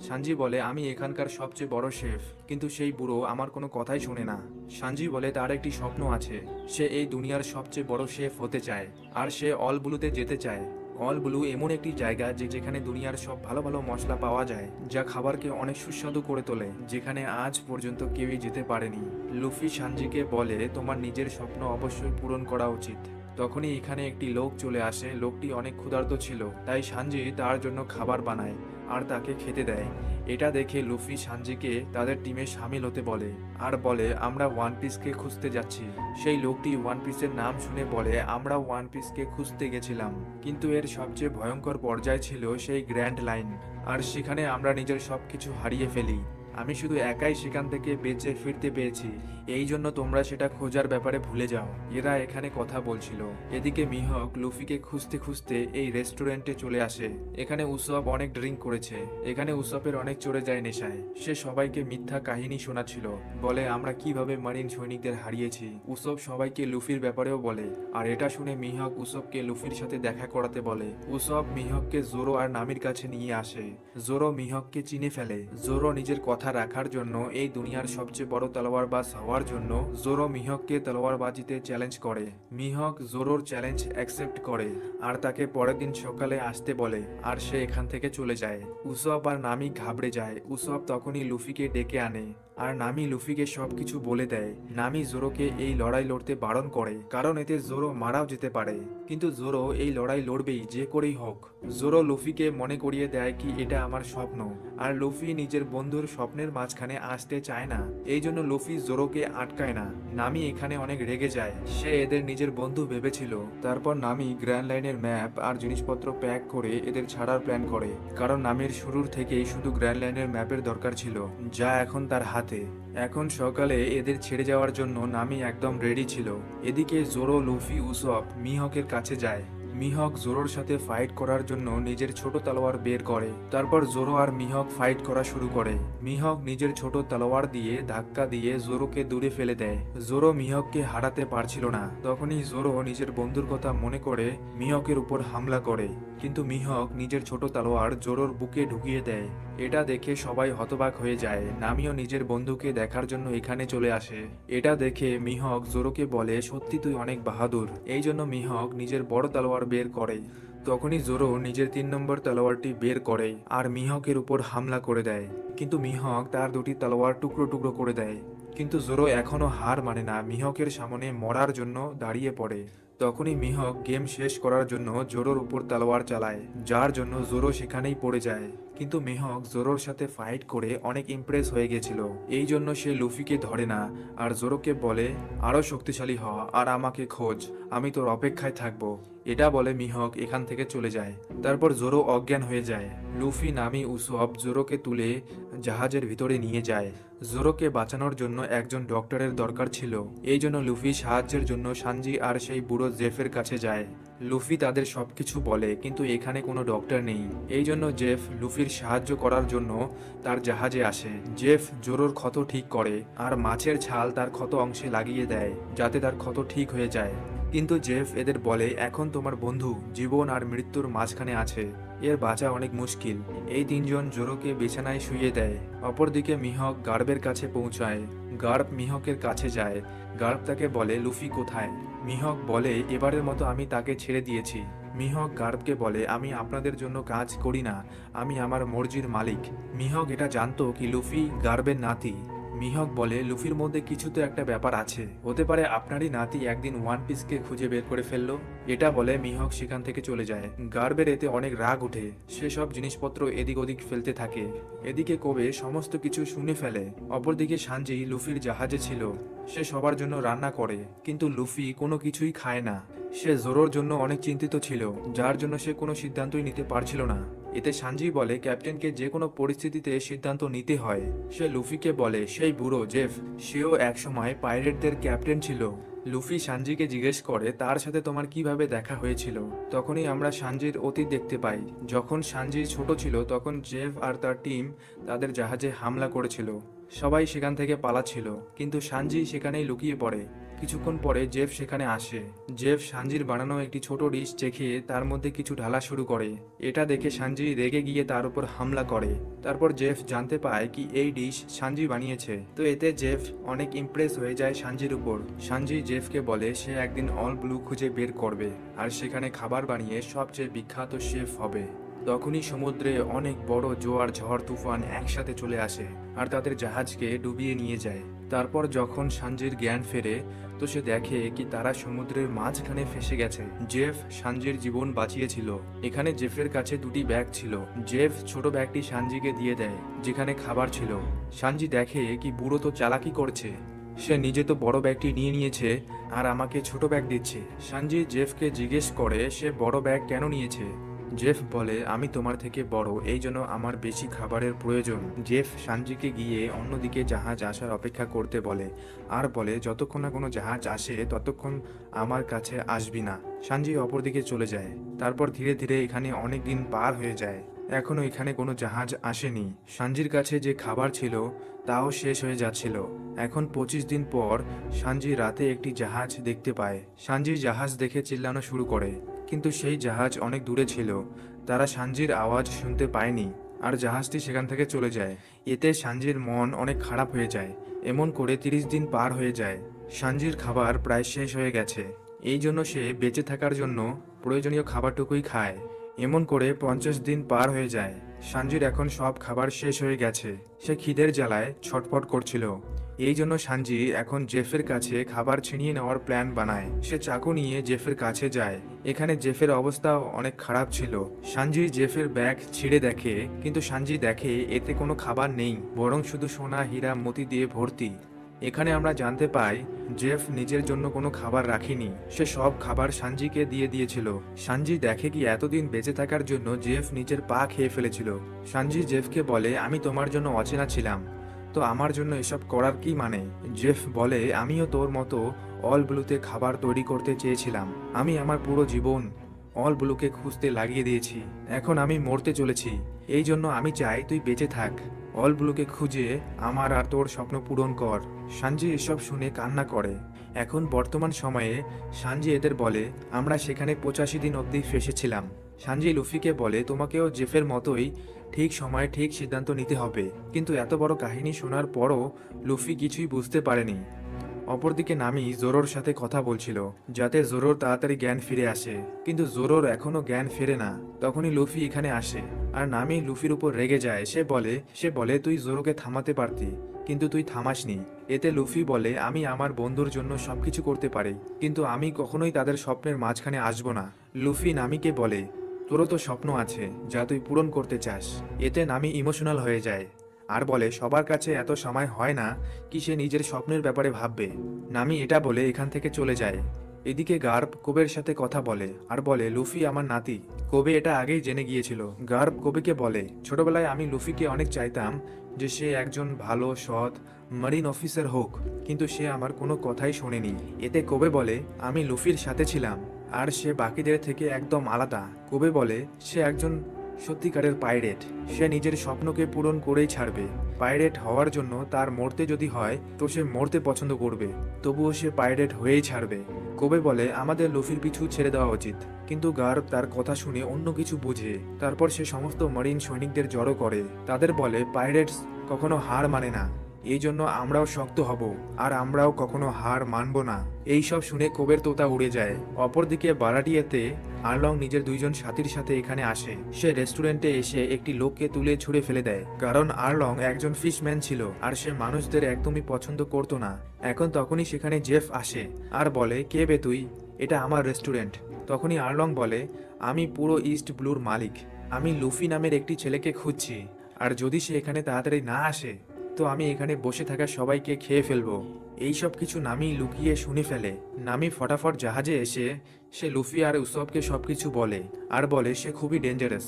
সানজি বলে, আমি এখানকার সবচেয়ে বড় শেফ, কিন্তু সেই বুড়ো আমার কোনো কথাই শোনে না। সানজি বলে, তার একটি স্বপ্ন আছে, সে এই দুনিয়ার সবচেয়ে বড় শেফ হতে চায় আর সে অল ব্লুতে যেতে চায়। অল ব্লু এমন একটি জায়গা যেখানে দুনিয়ার সব ভালো ভালো মশলা পাওয়া যায়, যা খাবারকে অনেক সুস্বাদু করে তোলে, যেখানে আজ পর্যন্ত কেউই যেতে পারেনি। লুফি সানজিকে বলে, তোমার নিজের স্বপ্ন অবশ্যই পূরণ করা উচিত। তখনই এখানে একটি লোক চলে আসে। লোকটি অনেক ক্ষুধার্ত ছিল, তাই সানজি তার জন্য খাবার বানায় আর তাকে খেতে দেয়। এটা দেখে লুফি সানজিকে তাদের টিমে সামিল হতে বলে আর বলে, আমরা ওয়ান পিসকে খুঁজতে যাচ্ছি। সেই লোকটি ওয়ান পিসের নাম শুনে বলে, আমরা ওয়ান পিসকে খুঁজতে গেছিলাম, কিন্তু এর সবচেয়ে ভয়ঙ্কর পর্যায় ছিল সেই গ্র্যান্ড লাইন, আর সেখানে আমরা নিজের সবকিছু হারিয়ে ফেলি। আমি শুধু একাই সেখান থেকে বেঁচে ফিরতে পেরেছি, এই জন্য তোমরা সেটা খোঁজার ব্যাপারে ভুলে যাও। এরা এখানে কথা বলছিল। এদিকে মিহক লুফিকে খুঁজতে খুঁজতে এই রেস্টুরেন্টে চলে আসে। এখানে উসব অনেক ড্রিঙ্ক করেছে, এখানে উসবের অনেক চড়ে যায় নেশায়। সে সবাইকে মিথ্যা কাহিনী শোনাচ্ছিল, বলে আমরা কিভাবে মারিন সৈনিকদের হারিয়েছি। উসব সবাইকে লুফির ব্যাপারেও বলে, আর এটা শুনে মিহক উসবকে লুফির সাথে দেখা করাতে বলে। উসব মিহককে জোরো আর নামির কাছে নিয়ে আসে। জোরো মিহককে চিনে ফেলে। জোরো নিজের কথা রাখার জন্য, এই দুনিয়ার সবচেয়ে বড় তলোয়ারবাজ হওয়ার জন্য জোরো মিহককে তলোয়ারবাজিতে চ্যালেঞ্জ করে। মিহক জোরোর চ্যালেঞ্জ অ্যাকসেপ্ট করে আর তাকে পরের দিন সকালে আসতে বলে, আর সে এখান থেকে চলে যায়। উসব আর নামি ঘাবড়ে যায়। উসব তখনই লুফিকে ডেকে আনে আর নামি লুফিকে সবকিছু বলে দেয়। নামি জোরোকে এই লড়াই লড়তে বারণ করে, কারণ এতে জোরো মারাও যেতে পারে, কিন্তু জোরো এই লড়াই লড়বেই যে করেই হোক। জোরো লুফিকে মনে করিয়ে দেয় কি এটা আমার স্বপ্ন, আর লুফি নিজের বন্ধুর স্বপ্নের মাঝখানে আসতে চায় না, এই জন্য লুফি জোরোকে আটকায় না। নামি এখানে অনেক রেগে যায়, সে এদের নিজের বন্ধু ভেবেছিল। তারপর নামি গ্র্যান্ড লাইনের ম্যাপ আর জিনিসপত্র প্যাক করে এদের ছাড়ার প্ল্যান করে, কারণ নামির শুরুর থেকেই শুধু গ্র্যান্ড লাইনের ম্যাপের দরকার ছিল, যা এখন তার হাতে রাতে। এখন সকালে এদের ছেড়ে যাওয়ার জন্য নামি একদম রেডি ছিল। এদিকে জোরো, লুফি, উসপ মিহকের কাছে যায়। মিহক জোরোর সাথে ফাইট করার জন্য নিজের ছোট তলোয়ার বের করে। তারপর জোরো আর মিহক ফাইট করা শুরু করে। মিহক নিজের ছোট তলোয়ার দিয়ে ধাক্কা দিয়ে জোরোকে দূরে ফেলে দেয়। জোরো মিহককে হারাতে পারছিল না। তখনই জোরো নিজের বন্ধুর কথা মনে করে মিহকের উপর হামলা করে, কিন্তু মিহক নিজের ছোট তলোয়ার জোরোর বুকে ঢুকিয়ে দেয়। এটা দেখে সবাই হতবাক হয়ে যায়। নামিও নিজের বন্ধুকে দেখার জন্য এখানে চলে আসে। এটা দেখে মিহক জোরোকে বলে, সত্যি তুই অনেক বাহাদুর। এই জন্য মিহক নিজের বড় তলোয়ার বের করে। তখনই জোরো নিজের 3 নম্বর তলোয়ারটি বের করে আর মিহকের উপর হামলা করে দেয়, কিন্তু মিহক তার দুটি তলোয়ার টুকরো টুকরো করে দেয়। কিন্তু জোরো এখনো হার মানে না, মিহকের সামনে মরার জন্য দাঁড়িয়ে পড়ে। তখনই মিহক গেম শেষ করার জন্য জোরোর উপর তলোয়ার চালায়, যার জন্য জোরো সেখানেই পড়ে যায়। কিন্তু মিহক জোরোর সাথে ফাইট করে অনেক ইমপ্রেস হয়ে গেছিল, এই জন্য সে লুফিকে ধরে না আর জোরোকে বলে, আরো শক্তিশালী হ আর আমাকে খোঁজ, আমি তোর অপেক্ষায় থাকবো। এটা বলে মিহক এখান থেকে চলে যায়। তারপর জোরো অজ্ঞান হয়ে যায়। লুফি, নামি, উসব জোরোকে তুলে জাহাজের ভিতরে নিয়ে যায়। জোরোকে বাঁচানোর জন্য একজন ডক্টরের দরকার ছিল, এই জন্য লুফি সাহায্যের জন্য সানজি আর সেই বুড়ো জেফের কাছে যায়। লুফি তাদের সবকিছু বলে, কিন্তু এখানে কোনো ডক্টর নেই। এই জন্য জেফ লুফির সাহায্য করার জন্য তার জাহাজে আসে। জেফ জোরোর ক্ষত ঠিক করে আর মাছের ছাল তার ক্ষত অংশে লাগিয়ে দেয়, যাতে তার ক্ষত ঠিক হয়ে যায়। কিন্তু জেফ এদের বলে, এখন তোমার বন্ধু জীবন আর মৃত্যুর মাঝখানে আছে, এর বাঁচা অনেক মুশকিল। এই 3জন জোরোকে বিছানায় শুইয়ে দেয়। অপরদিকে মিহক গার্বের কাছে পৌঁছায়। গার্ব মিহকের কাছে যায়। গার্ব তাকে বলে, লুফি কোথায়? মিহক বলে, এবারের মতো আমি তাকে ছেড়ে দিয়েছি। মিহক গার্বকে বলে, আমি আপনাদের জন্য কাজ করি না, আমি আমার মর্জির মালিক। মিহক এটা জানতো কি লুফি গার্বের নাতি। মিহক বলে, লুফির মধ্যে কিছু তো একটা ব্যাপার আছে, হতে পারে আপনারই নাতি একদিন ওয়ান পিসকে খুঁজে বের করে ফেললো। এটা বলে মিহক সেখান থেকে চলে যায়। গার্বের এতে অনেক রাগ ওঠে, সে সব জিনিসপত্র এদিক ওদিক ফেলতে থাকে। এদিকে কোবে সমস্ত কিছু শুনে ফেলে। অপরদিকে সানজি লুফির জাহাজে ছিল, সে সবার জন্য রান্না করে, কিন্তু লুফি কোনো কিছুই খায় না। সে জোরোর জন্য অনেক চিন্তিত ছিল, যার জন্য সে কোনো সিদ্ধান্তই নিতে পারছিল না। এতে সানজি বলে, ক্যাপ্টেনকে যে কোনো পরিস্থিতিতে সিদ্ধান্ত নিতে হয়। সে লুফিকে বলে, সেই বুড়ো জেফ, সেও একসময় পাইরেটদের ক্যাপ্টেন ছিল। লুফি সানজিকে জিজ্ঞেস করে, তার সাথে তোমার কিভাবে দেখা হয়েছিল। তখনই আমরা সানজির অতীত দেখতে পাই। যখন সানজি ছোট ছিল তখন জেফ আর তার টিম তাদের জাহাজে হামলা করেছিল। সবাই সেখান থেকে পালাচ্ছিল, কিন্তু সানজি সেখানেই লুকিয়ে পড়ে। কিছুক্ষণ পরে জেফ সেখানে আসে। জেফ সানজির বানানো একটি ছোট ডিশ চেখে তার মধ্যে কিছু ঢালা শুরু করে। এটা দেখে সানজি রেগে গিয়ে তার উপর হামলা করে। তারপর জেফ জানতে পায় কি এই ডিশ সানজি বানিয়েছে, তো এতে জেফ অনেক ইমপ্রেস হয়ে যায় সানজির উপর। সানজি জেফকে বলে সে একদিন অল ব্লু খুঁজে বের করবে আর সেখানে খাবার বানিয়ে সবচেয়ে বিখ্যাত শেফ হবে। তখনই সমুদ্রে অনেক বড় জোয়ার ঝড় তুফান একসাথে চলে আসে আর তাদের জাহাজকে ডুবিয়ে নিয়ে যায়। তারপর যখন সানজির জ্ঞান ফেরে তো সে দেখে কি তারা সমুদ্রের মাঝখানে ফেসে গেছে। জেফ সানজির জীবন বাঁচিয়েছিল। এখানে জেফের কাছে দুটি ব্যাগ ছিল। জেফ ছোট ব্যাগটি সানজিকে দিয়ে দেয়, যেখানে খাবার ছিল। সানজি দেখে কি বুড়ো তো চালাকি করছে, সে নিজে তো বড় ব্যাগটি নিয়ে নিয়েছে আর আমাকে ছোট ব্যাগ দিচ্ছে। সানজি জেফকে জিজ্ঞেস করে সে বড় ব্যাগ কেন নিয়েছে। জেফ বলে, আমি তোমার থেকে বড়, এই জন্য আমার বেশি খাবারের প্রয়োজন। জেফ সানজিকে গিয়ে অন্যদিকে জাহাজ আসার অপেক্ষা করতে বলে আর বলে, যতক্ষণ না কোনো জাহাজ আসে ততক্ষণ আমার কাছে আসবি না। সানজি অপরদিকে চলে যায়। তারপর ধীরে ধীরে এখানে অনেক দিন পার হয়ে যায়, এখনো এখানে কোনো জাহাজ আসেনি। সানজির কাছে যে খাবার ছিল তাও শেষ হয়ে যাচ্ছিল। এখন 25 দিন পর সানজি রাতে একটি জাহাজ দেখতে পায়। সানজি জাহাজ দেখে চিল্লানো শুরু করে, কিন্তু সেই জাহাজ অনেক দূরে ছিল, তারা সানজির আওয়াজ শুনতে পায়নি আর জাহাজটি সেখান থেকে চলে যায়। এতে সানজির মন অনেক খারাপ হয়ে যায়। এমন করে 30 দিন পার হয়ে যায়। সানজির খাবার প্রায় শেষ হয়ে গেছে, এই জন্য সে বেঁচে থাকার জন্য প্রয়োজনীয় খাবারটুকুই খায়। এমন করে 50 দিন পার হয়ে যায়। সানজির এখন সব খাবার শেষ হয়ে গেছে, সে খিদের জ্বালায় ছটফট করছিল। এই জন্য সানজি এখন জেফের কাছে খাবার ছিনিয়ে নেওয়ার প্ল্যান বানায়। সে চাকু নিয়ে জেফের কাছে যায়। এখানে জেফের অবস্থা অনেক খারাপ ছিল। সানজি জেফের ব্যাগ ছিঁড়ে দেখে, কিন্তু সানজি দেখে এতে কোনো খাবার নেই, বরং শুধু সোনা, হীরা, মতি দিয়ে ভর্তি। এখানে আমরা জানতে পাই জেফ নিজের জন্য কোনো খাবার রাখেনি, সে সব খাবার সানজিকে দিয়ে দিয়েছিল। সানজি দেখে কি এতদিন বেঁচে থাকার জন্য জেফ নিজের পা খেয়ে ফেলেছিল। সানজি জেফকে বলে, আমি তোমার জন্য অচেনা ছিলাম, তো আমার জন্য এসব করার কি মানে? জেফ বলে, আমিও তোর মতো অল ব্লুতে খাবার তৈরি করতে চেয়েছিলাম। আমি আমার পুরো জীবন অল ব্লুকে খুঁজতে লাগিয়ে দিয়েছি। এখন আমি মরতে চলেছি। এই জন্য আমি চাই তুই বেঁচে থাক। অল ব্লুকে খুঁজে আমার আর তোর স্বপ্ন পূরণ কর। সানজি এসব শুনে কান্না করে। এখন বর্তমান সময়ে সানজি এদের বলে, আমরা সেখানে 85 দিন অবধি ফেসেছিলাম। সানজি লুফিকে বলে, তোমাকেও জেফের মতোই ঠিক সময়ে ঠিক সিদ্ধান্ত নিতে হবে। কিন্তু এত বড় কাহিনী শোনার পরও লুফি কিছুই বুঝতে পারেনি। অপরদিকে নামি জোরোর সাথে কথা বলছিল, যাতে জোরোর তাড়াতাড়ি জ্ঞান ফিরে আসে। কিন্তু জোরোর এখনো জ্ঞান ফেরে না। তখনই লুফি এখানে আসে আর নামি লুফির উপর রেগে যায়। সে বলে তুই জোরোকে থামাতে পারতি, কিন্তু তুই থামাসনি। এতে লুফি বলে, আমি আমার বন্ধুর জন্য সবকিছু করতে পারি, কিন্তু আমি কখনোই তাদের স্বপ্নের মাঝখানে আসবো না। লুফি নামিকে বলে, তোরও তো স্বপ্ন আছে যা তুই পূরণ করতে চাস। এতে নামি ইমোশনাল হয়ে যায় আর বলে, সবার কাছে এত সময় হয় না কি সে নিজের স্বপ্নের ব্যাপারে ভাববে। নামি এটা বলে এখান থেকে চলে যায়। এদিকে গার্ব কোবের সাথে কথা বলে আর বলে, লুফি আমার নাতি। কোবে এটা আগেই জেনে গিয়েছিল। গার্ব কোবেকে বলে, ছোটবেলায় আমি লুফিকে অনেক চাইতাম যে সে একজন ভালো সৎ মারিন অফিসার হোক, কিন্তু সে আমার কোনো কথাই শোনেনি। এতে কোবে বলে, আমি লুফির সাথে ছিলাম আর সে বাকিদের থেকে একদম আলাদা। কোবে বলে, সে একজন সত্যিকারের পাইরেট। সে নিজের স্বপ্নকে পূরণ করেই ছাড়বে। পাইরেট হওয়ার জন্য তার মরতে যদি হয় তো সে মরতে পছন্দ করবে, তবুও সে পাইরেট হয়েই ছাড়বে। কোবে বলে, আমাদের লুফির পিছু ছেড়ে দেওয়া উচিত। কিন্তু গার্ব তার কথা শুনে অন্য কিছু বুঝে। তারপর সে সমস্ত মারিন সৈনিকদের জড়ো করে। তাদের বলে, পাইরেটস কখনো হার মানে না, এই জন্য আমরাও শক্ত হব আর আমরাও কখনো হার মানব না। এইসব শুনে কোবের তোতা উড়ে যায়। অপরদিকে বারাটিয়াতে আরলং নিজের দুইজন সাথীর সাথে এখানে আসে। সে রেস্টুরেন্টে এসে একটি লোককে তুলে ছুঁড়ে ফেলে দেয়, কারণ আরলং একজন ফিশম্যান ছিল আর সে মানুষদের একদমই পছন্দ করতো না। এখন তখনই সেখানে জেফ আসে আর বলে, কে বে তুই? এটা আমার রেস্টুরেন্ট। তখনই আরলং বলে, আমি পুরো ইস্ট ব্লুর মালিক। আমি লুফি নামের একটি ছেলেকে খুঁজছি, আর যদি সে এখানে তাড়াতাড়ি না আসে তো আমি এখানে বসে থাকা সবাইকে খেয়ে ফেলবো। এইসব কিছু নামি লুকিয়ে শুনে ফেলে। নামি ফটাফট জাহাজে এসে সে লুফি আর উসবকে সবকিছু বলে আর বলে, সে খুবই ডেঞ্জারাস,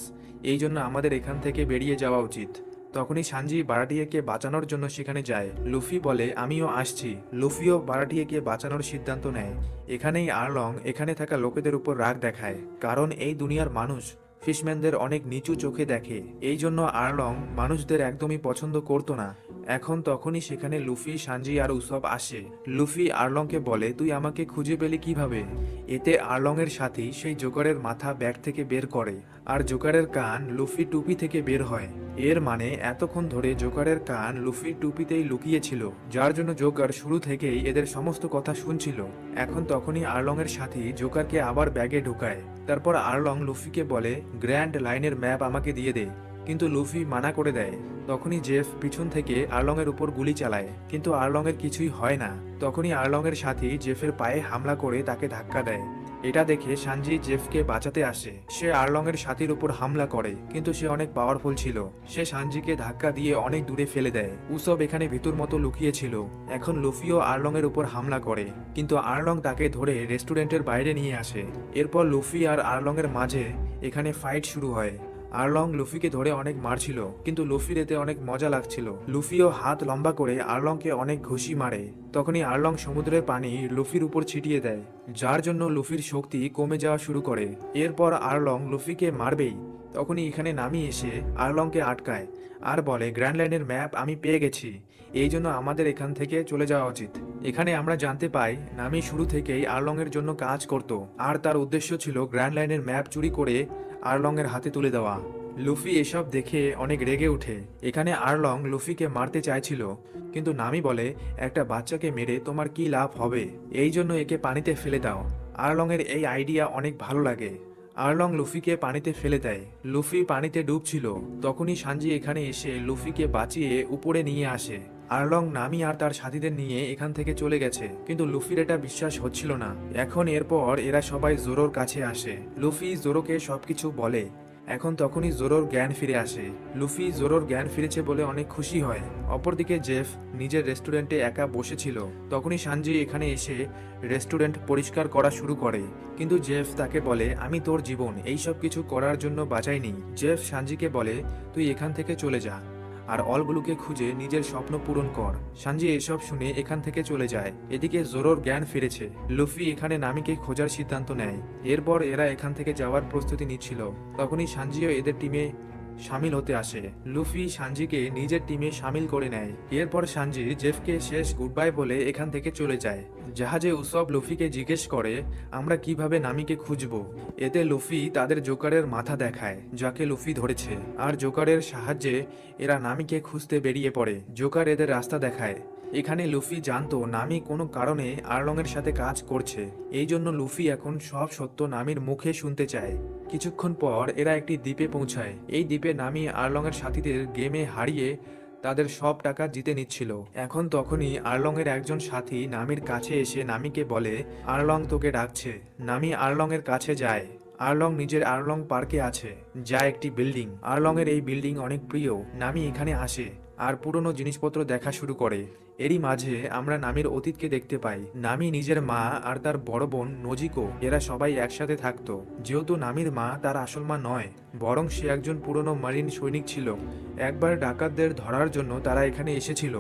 এই জন্য আমাদের এখান থেকে বেরিয়ে যাওয়া উচিত। তখনই সানজি বারাটিয়াকে বাঁচানোর জন্য সেখানে যায়। লুফি বলে, আমিও আসছি। লুফিও বারাটিয়াকে বাঁচানোর সিদ্ধান্ত নেয়। এখানেই আরলং এখানে থাকা লোকেদের উপর রাগ দেখায়, কারণ এই দুনিয়ার মানুষ ফিশম্যানদের অনেক নিচু চোখে দেখে। এই জন্য আরলং মানুষদের একদমই পছন্দ করতো না। এখন তখনই সেখানে লুফি, সানজি আর উসব আসে। লুফি আরলংকে বলে, তুই আমাকে খুঁজে পেলি কিভাবে? এতে আরলং এর সাথী সেই জোকারের মাথা ব্যাগ থেকে বের করে আর জোকারের কান লুফি টুপি থেকে বের হয়। এর মানে এতক্ষণ ধরে জোকারের কান লুফির টুপিতেই লুকিয়েছিল, যার জন্য জোকার শুরু থেকেই এদের সমস্ত কথা শুনছিল। এখন তখনই আরলং এর সাথী জোকারকে আবার ব্যাগে ঢোকায়। তারপর আরলং লুফিকে বলে, গ্র্যান্ড লাইনের ম্যাপ আমাকে দিয়ে দে। কিন্তু লুফি মানা করে দেয়। তখনই জেফ পিছন থেকে আরলং এর উপর গুলি চালায়, কিন্তু আরলং এর কিছুই হয় না। তখনই আরলং এর সাথী জেফের পায়ে হামলা করে তাকে ধাক্কা দেয়। এটা দেখে সানজি জেফকে বাঁচাতে আসে। সে আরলং এর সাথীর উপর হামলা করে, কিন্তু সে অনেক পাওয়ারফুল ছিল। সে সানজিকে ধাক্কা দিয়ে অনেক দূরে ফেলে দেয়। উসব এখানে ভিতর মতো লুকিয়ে ছিল। এখন লুফিও আরলং এর উপর হামলা করে, কিন্তু আরলং তাকে ধরে রেস্টুরেন্টের বাইরে নিয়ে আসে। এরপর লুফি আর আরলং এর মাঝে এখানে ফাইট শুরু হয়। আরলং লুফিকে ধরে অনেক মারছিল, কিন্তু লুফির এতে অনেক মজা লাগছিল। লুফিও হাত লম্বা করে আরলংকে অনেক ঘুষি মারে। তখনই আরলং সমুদ্রের পানি লুফির উপর ছিটিয়ে দেয়, যার জন্য লুফির শক্তি কমে যাওয়া শুরু করে। এরপর আরলং লুফিকে মারবেই, তখনই এখানে নামি এসে আরলংকে আটকায় আর বলে, গ্র্যান্ড লাইনের ম্যাপ আমি পেয়ে গেছি, এই জন্য আমাদের এখান থেকে চলে যাওয়া উচিত। এখানে আমরা জানতে পাই নামি শুরু থেকেই আরলং এর জন্য কাজ করত, আর তার উদ্দেশ্য ছিল গ্র্যান্ড লাইনের ম্যাপ চুরি করে আরলং এর হাতে তুলে দেওয়া। লুফি এসব দেখে অনেক রেগে ওঠে। এখানে আরলং লুফিকে মারতে চাইছিল, কিন্তু নামি বলে, একটা বাচ্চাকে মেরে তোমার কি লাভ হবে, এই জন্য একে পানিতে ফেলে দাও। আরলং এর এই আইডিয়া অনেক ভালো লাগে। আরলং লুফিকে পানিতে ফেলে দেয়। লুফি পানিতে ডুবছিল। তখনই সানজি এখানে এসে লুফিকে বাঁচিয়ে উপরে নিয়ে আসে। আরলং, নামি আর তার সাথীদের নিয়ে এখান থেকে চলে গেছে, কিন্তু লুফির এটা বিশ্বাস হচ্ছিল না। এখন এরপর এরা সবাই জোরোর কাছে আসে। লুফি জোরোকে সবকিছু বলে। এখন তখনই জোরোর জ্ঞান ফিরে আসে। লুফি জোরোর জ্ঞান ফিরেছে বলে অনেক খুশি হয়। অপরদিকে জেফ নিজের রেস্টুরেন্টে একা বসেছিল। তখনই সানজি এখানে এসে রেস্টুরেন্ট পরিষ্কার করা শুরু করে, কিন্তু জেফ তাকে বলে, আমি তোর জীবন এইসব কিছু করার জন্য বাঁচাইনি। জেফ সানজিকে বলে, তুই এখান থেকে চলে যা। আর অলগুলোকে খুঁজে নিজের স্বপ্ন পূরণ কর। সানজি এসব শুনে এখান থেকে চলে যায়। এদিকে জোরোর জ্ঞান ফিরেছে। লুফি এখানে নামিকে খোঁজার সিদ্ধান্ত নেয়। এরপর এরা এখান থেকে যাওয়ার প্রস্তুতি নিচ্ছিল, তখনই সানজিও এদের টিমে শামিল হতে আসে। লুফি সানজিকে নিজের টিমে শামিল করে নেয়। এরপর সানজি জেফকে শেষ গুড বাই বলে এখান থেকে চলে যায়। জাহাজে উসব লুফিকে জিজ্ঞেস করে আমরা কিভাবে নামিকে খুঁজব। এতে লুফি তাদের জোকারের মাথা দেখায়, যাকে লুফি ধরেছে, আর জোকারের সাহায্যে এরা নামিকে খুঁজতে বেরিয়ে পড়ে। জোকার এদের রাস্তা দেখায়। এখানে লুফি জানতো নামি কোনো কারণে আর্লংয়ের সাথে কাজ করছে, এই জন্য লুফি এখন সব সত্য নামির মুখে শুনতে চায়। কিছুক্ষণ পর এরা একটি দ্বীপে পৌঁছায়। এই দ্বীপে নামি আর্লংয়ের সাথীদের গেমে হারিয়ে তাদের সব টাকা জিতে নিচ্ছিল। এখন তখনই আর্লংয়ের একজন সাথী নামির কাছে এসে নামিকে বলে আর্লং তোকে ডাকছে। নামি আর্লংয়ের কাছে যায়। আর্লং নিজের আর্লং পার্কে আছে, যা একটি বিল্ডিং। আর্লংয়ের এই বিল্ডিং অনেক প্রিয়। নামি এখানে আসে আর পুরনো জিনিসপত্র দেখা শুরু করে। এরই মাঝে আমরা নামির অতীতকে দেখতে পাই। নামি নিজের মা আর তার বড় বোন নজিকো এরা সবাই একসাথে থাকতো। যেহেতু নামির মা তার আসল মা নয়, বরং সে একজন পুরনো মারিন সৈনিক ছিল। একবার ডাকাতদের ধরার জন্য তারা এখানে এসেছিল,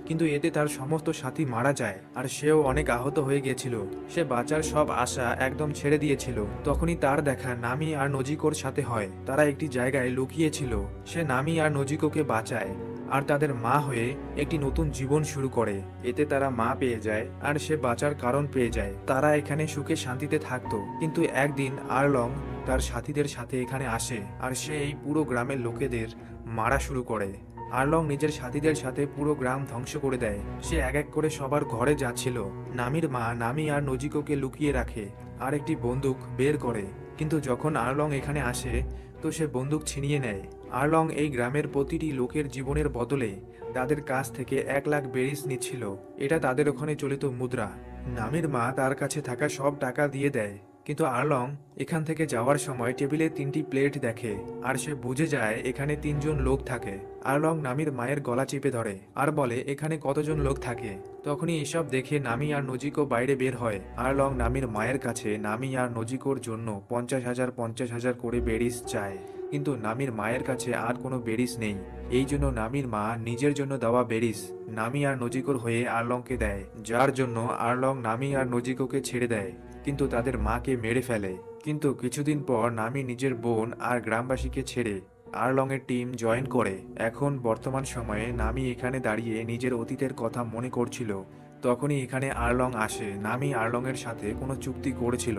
কিন্তু এতে তার সমস্ত সাথী মারা যায় আর সেও অনেক আহত হয়ে গিয়েছিল। সে বাঁচার সব আশা একদম ছেড়ে দিয়েছিল। তখনই তার দেখা নামি আর নজিকোর সাথে হয়। তারা একটি জায়গায় লুকিয়েছিল। সে নামি আর নজিকোকে বাঁচায় আর তাদের মা হয়ে একটি নতুন জীবন শুরু করে। এতে তারা মা পেয়ে যায় আর সে বাঁচার কারণ পেয়ে যায়। তারা এখানে সুখে শান্তিতে থাকতো। কিন্তু একদিন আর্লং তার সাথীদের সাথে এখানে আসে আর সে এই পুরো গ্রামের লোকেদের মারা শুরু করে। আর্লং নিজের সাথীদের সাথে পুরো গ্রাম ধ্বংস করে দেয়। সে এক এক করে সবার ঘরে যাচ্ছিল। নামির মা নামি আর নজিকোকে লুকিয়ে রাখে আর একটি বন্দুক বের করে, কিন্তু যখন আর্লং এখানে আসে তো সে বন্দুক ছিনিয়ে নেয়। আর্লং এই গ্রামের প্রতিটি লোকের জীবনের বদলে তাদের কাছ থেকে 1,00,000 বেরিস নিচ্ছিল। এটা তাদের ওখানে চলিত মুদ্রা। নামির মা তার কাছে থাকা সব টাকা দিয়ে দেয়, কিন্তু আর্লং এখান থেকে যাওয়ার সময় টেবিলে 3টি প্লেট দেখে আর সে বুঝে যায় এখানে 3জন লোক থাকে। আর্লং নামির মায়ের গলা চেপে ধরে আর বলে এখানে কতজন লোক থাকে। তখনই এসব দেখে নামি আর নজিকো বাইরে বের হয়। আর্লং নামির মায়ের কাছে নামি আর নজিকোর জন্য 50,000 করে বেরিস চায়, কিন্তু নামির মায়ের কাছে আর কোনো বেরিস নেই। এই জন্য নামির মা নিজের জন্য দেওয়া বেরিস নামি আর নজিকোর হয়ে আর্লংকে দেয়, যার জন্য আর্লং নামি আর নজিকোকে ছেড়ে দেয়, কিন্তু তাদের মাকে মেরে ফেলে। কিন্তু কিছুদিন পর নামি নিজের বোন আর গ্রামবাসীকে ছেড়ে আর্লংয়ের টিম জয়েন করে। এখন বর্তমান সময়ে নামি এখানে দাঁড়িয়ে নিজের অতীতের কথা মনে করছিল। তখনই এখানে আর্লং আসে। নামি আর্লংয়ের সাথে কোনো চুক্তি করেছিল।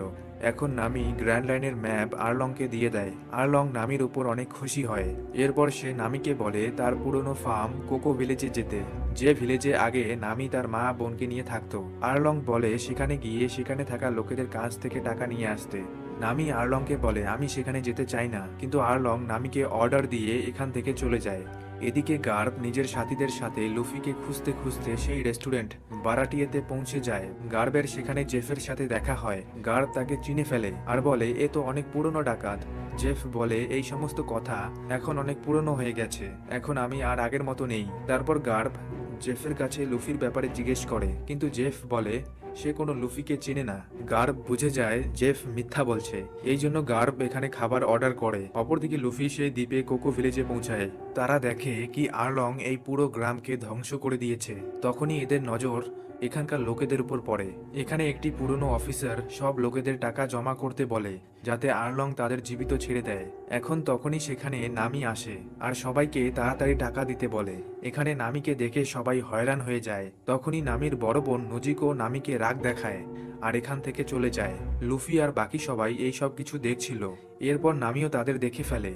এখন নামি গ্র্যান্ড লাইনের ম্যাপ আর্লংকে দিয়ে দেয়। আর্লং নামির উপর অনেক খুশি হয়। এরপর সে নামিকে বলে তার পুরনো ফার্ম কোকো ভিলেজে যেতে, যে ভিলেজে আগে নামি তার মা বোনকে নিয়ে থাকতো। আর্লং বলে সেখানে গিয়ে সেখানে থাকা লোকেদের কাছ থেকে টাকা নিয়ে আসতে। নামি আর্লংকে বলে আমি সেখানে যেতে চাই না, কিন্তু আর্লং নামিকে অর্ডার দিয়ে এখান থেকে চলে যায়। এদিকে গার্ব নিজের সাথীদের সাথে লুফিকে খুঁজতে খুঁজতে সেই রেস্টুরেন্ট বারাটিয়েতে পৌঁছে যায়। গার্বের সেখানে জেফের সাথে দেখা হয়। গার্ব তাকে চিনে ফেলে আর বলে এ তো অনেক পুরনো ডাকাত। জেফ বলে এই সমস্ত কথা এখন অনেক পুরনো হয়ে গেছে, এখন আমি আর আগের মতো নেই। তারপর গার্ব জেফের কাছে লুফির ব্যাপারে জিজ্ঞেস করে, কিন্তু জেফ বলে সে কোনো লুফিকে চেনে না। গার্ব বুঝে যায় জেফ মিথ্যা বলছে, এই জন্য গার্ব এখানে খাবার অর্ডার করে। অপরদিকে লুফি সেই দ্বীপে কোকো ভিলেজে পৌঁছায়। তারা দেখে কি আর্লং এই পুরো গ্রামকে ধ্বংস করে দিয়েছে। তখনই এদের নজর এখানকার লোকেদের উপর পড়ে। এখানে একটি পুরনো অফিসার সব লোকেদের টাকা জমা করতে বলে, যাতে আর্লং তাদের জীবিত ছেড়ে দেয়। এখন তখনই সেখানে নামি আসে আর সবাইকে তাড়াতাড়ি টাকা দিতে বলে। এখানে নামিকে দেখে সবাই হয়রান হয়ে যায়। তখনই নামির বড় বোন নজিকো নামিকে রাগ দেখায় আর এখান থেকে চলে যায়। লুফি আর বাকি সবাই এই সব কিছু দেখছিল। এরপর নামিও তাদের দেখে ফেলে।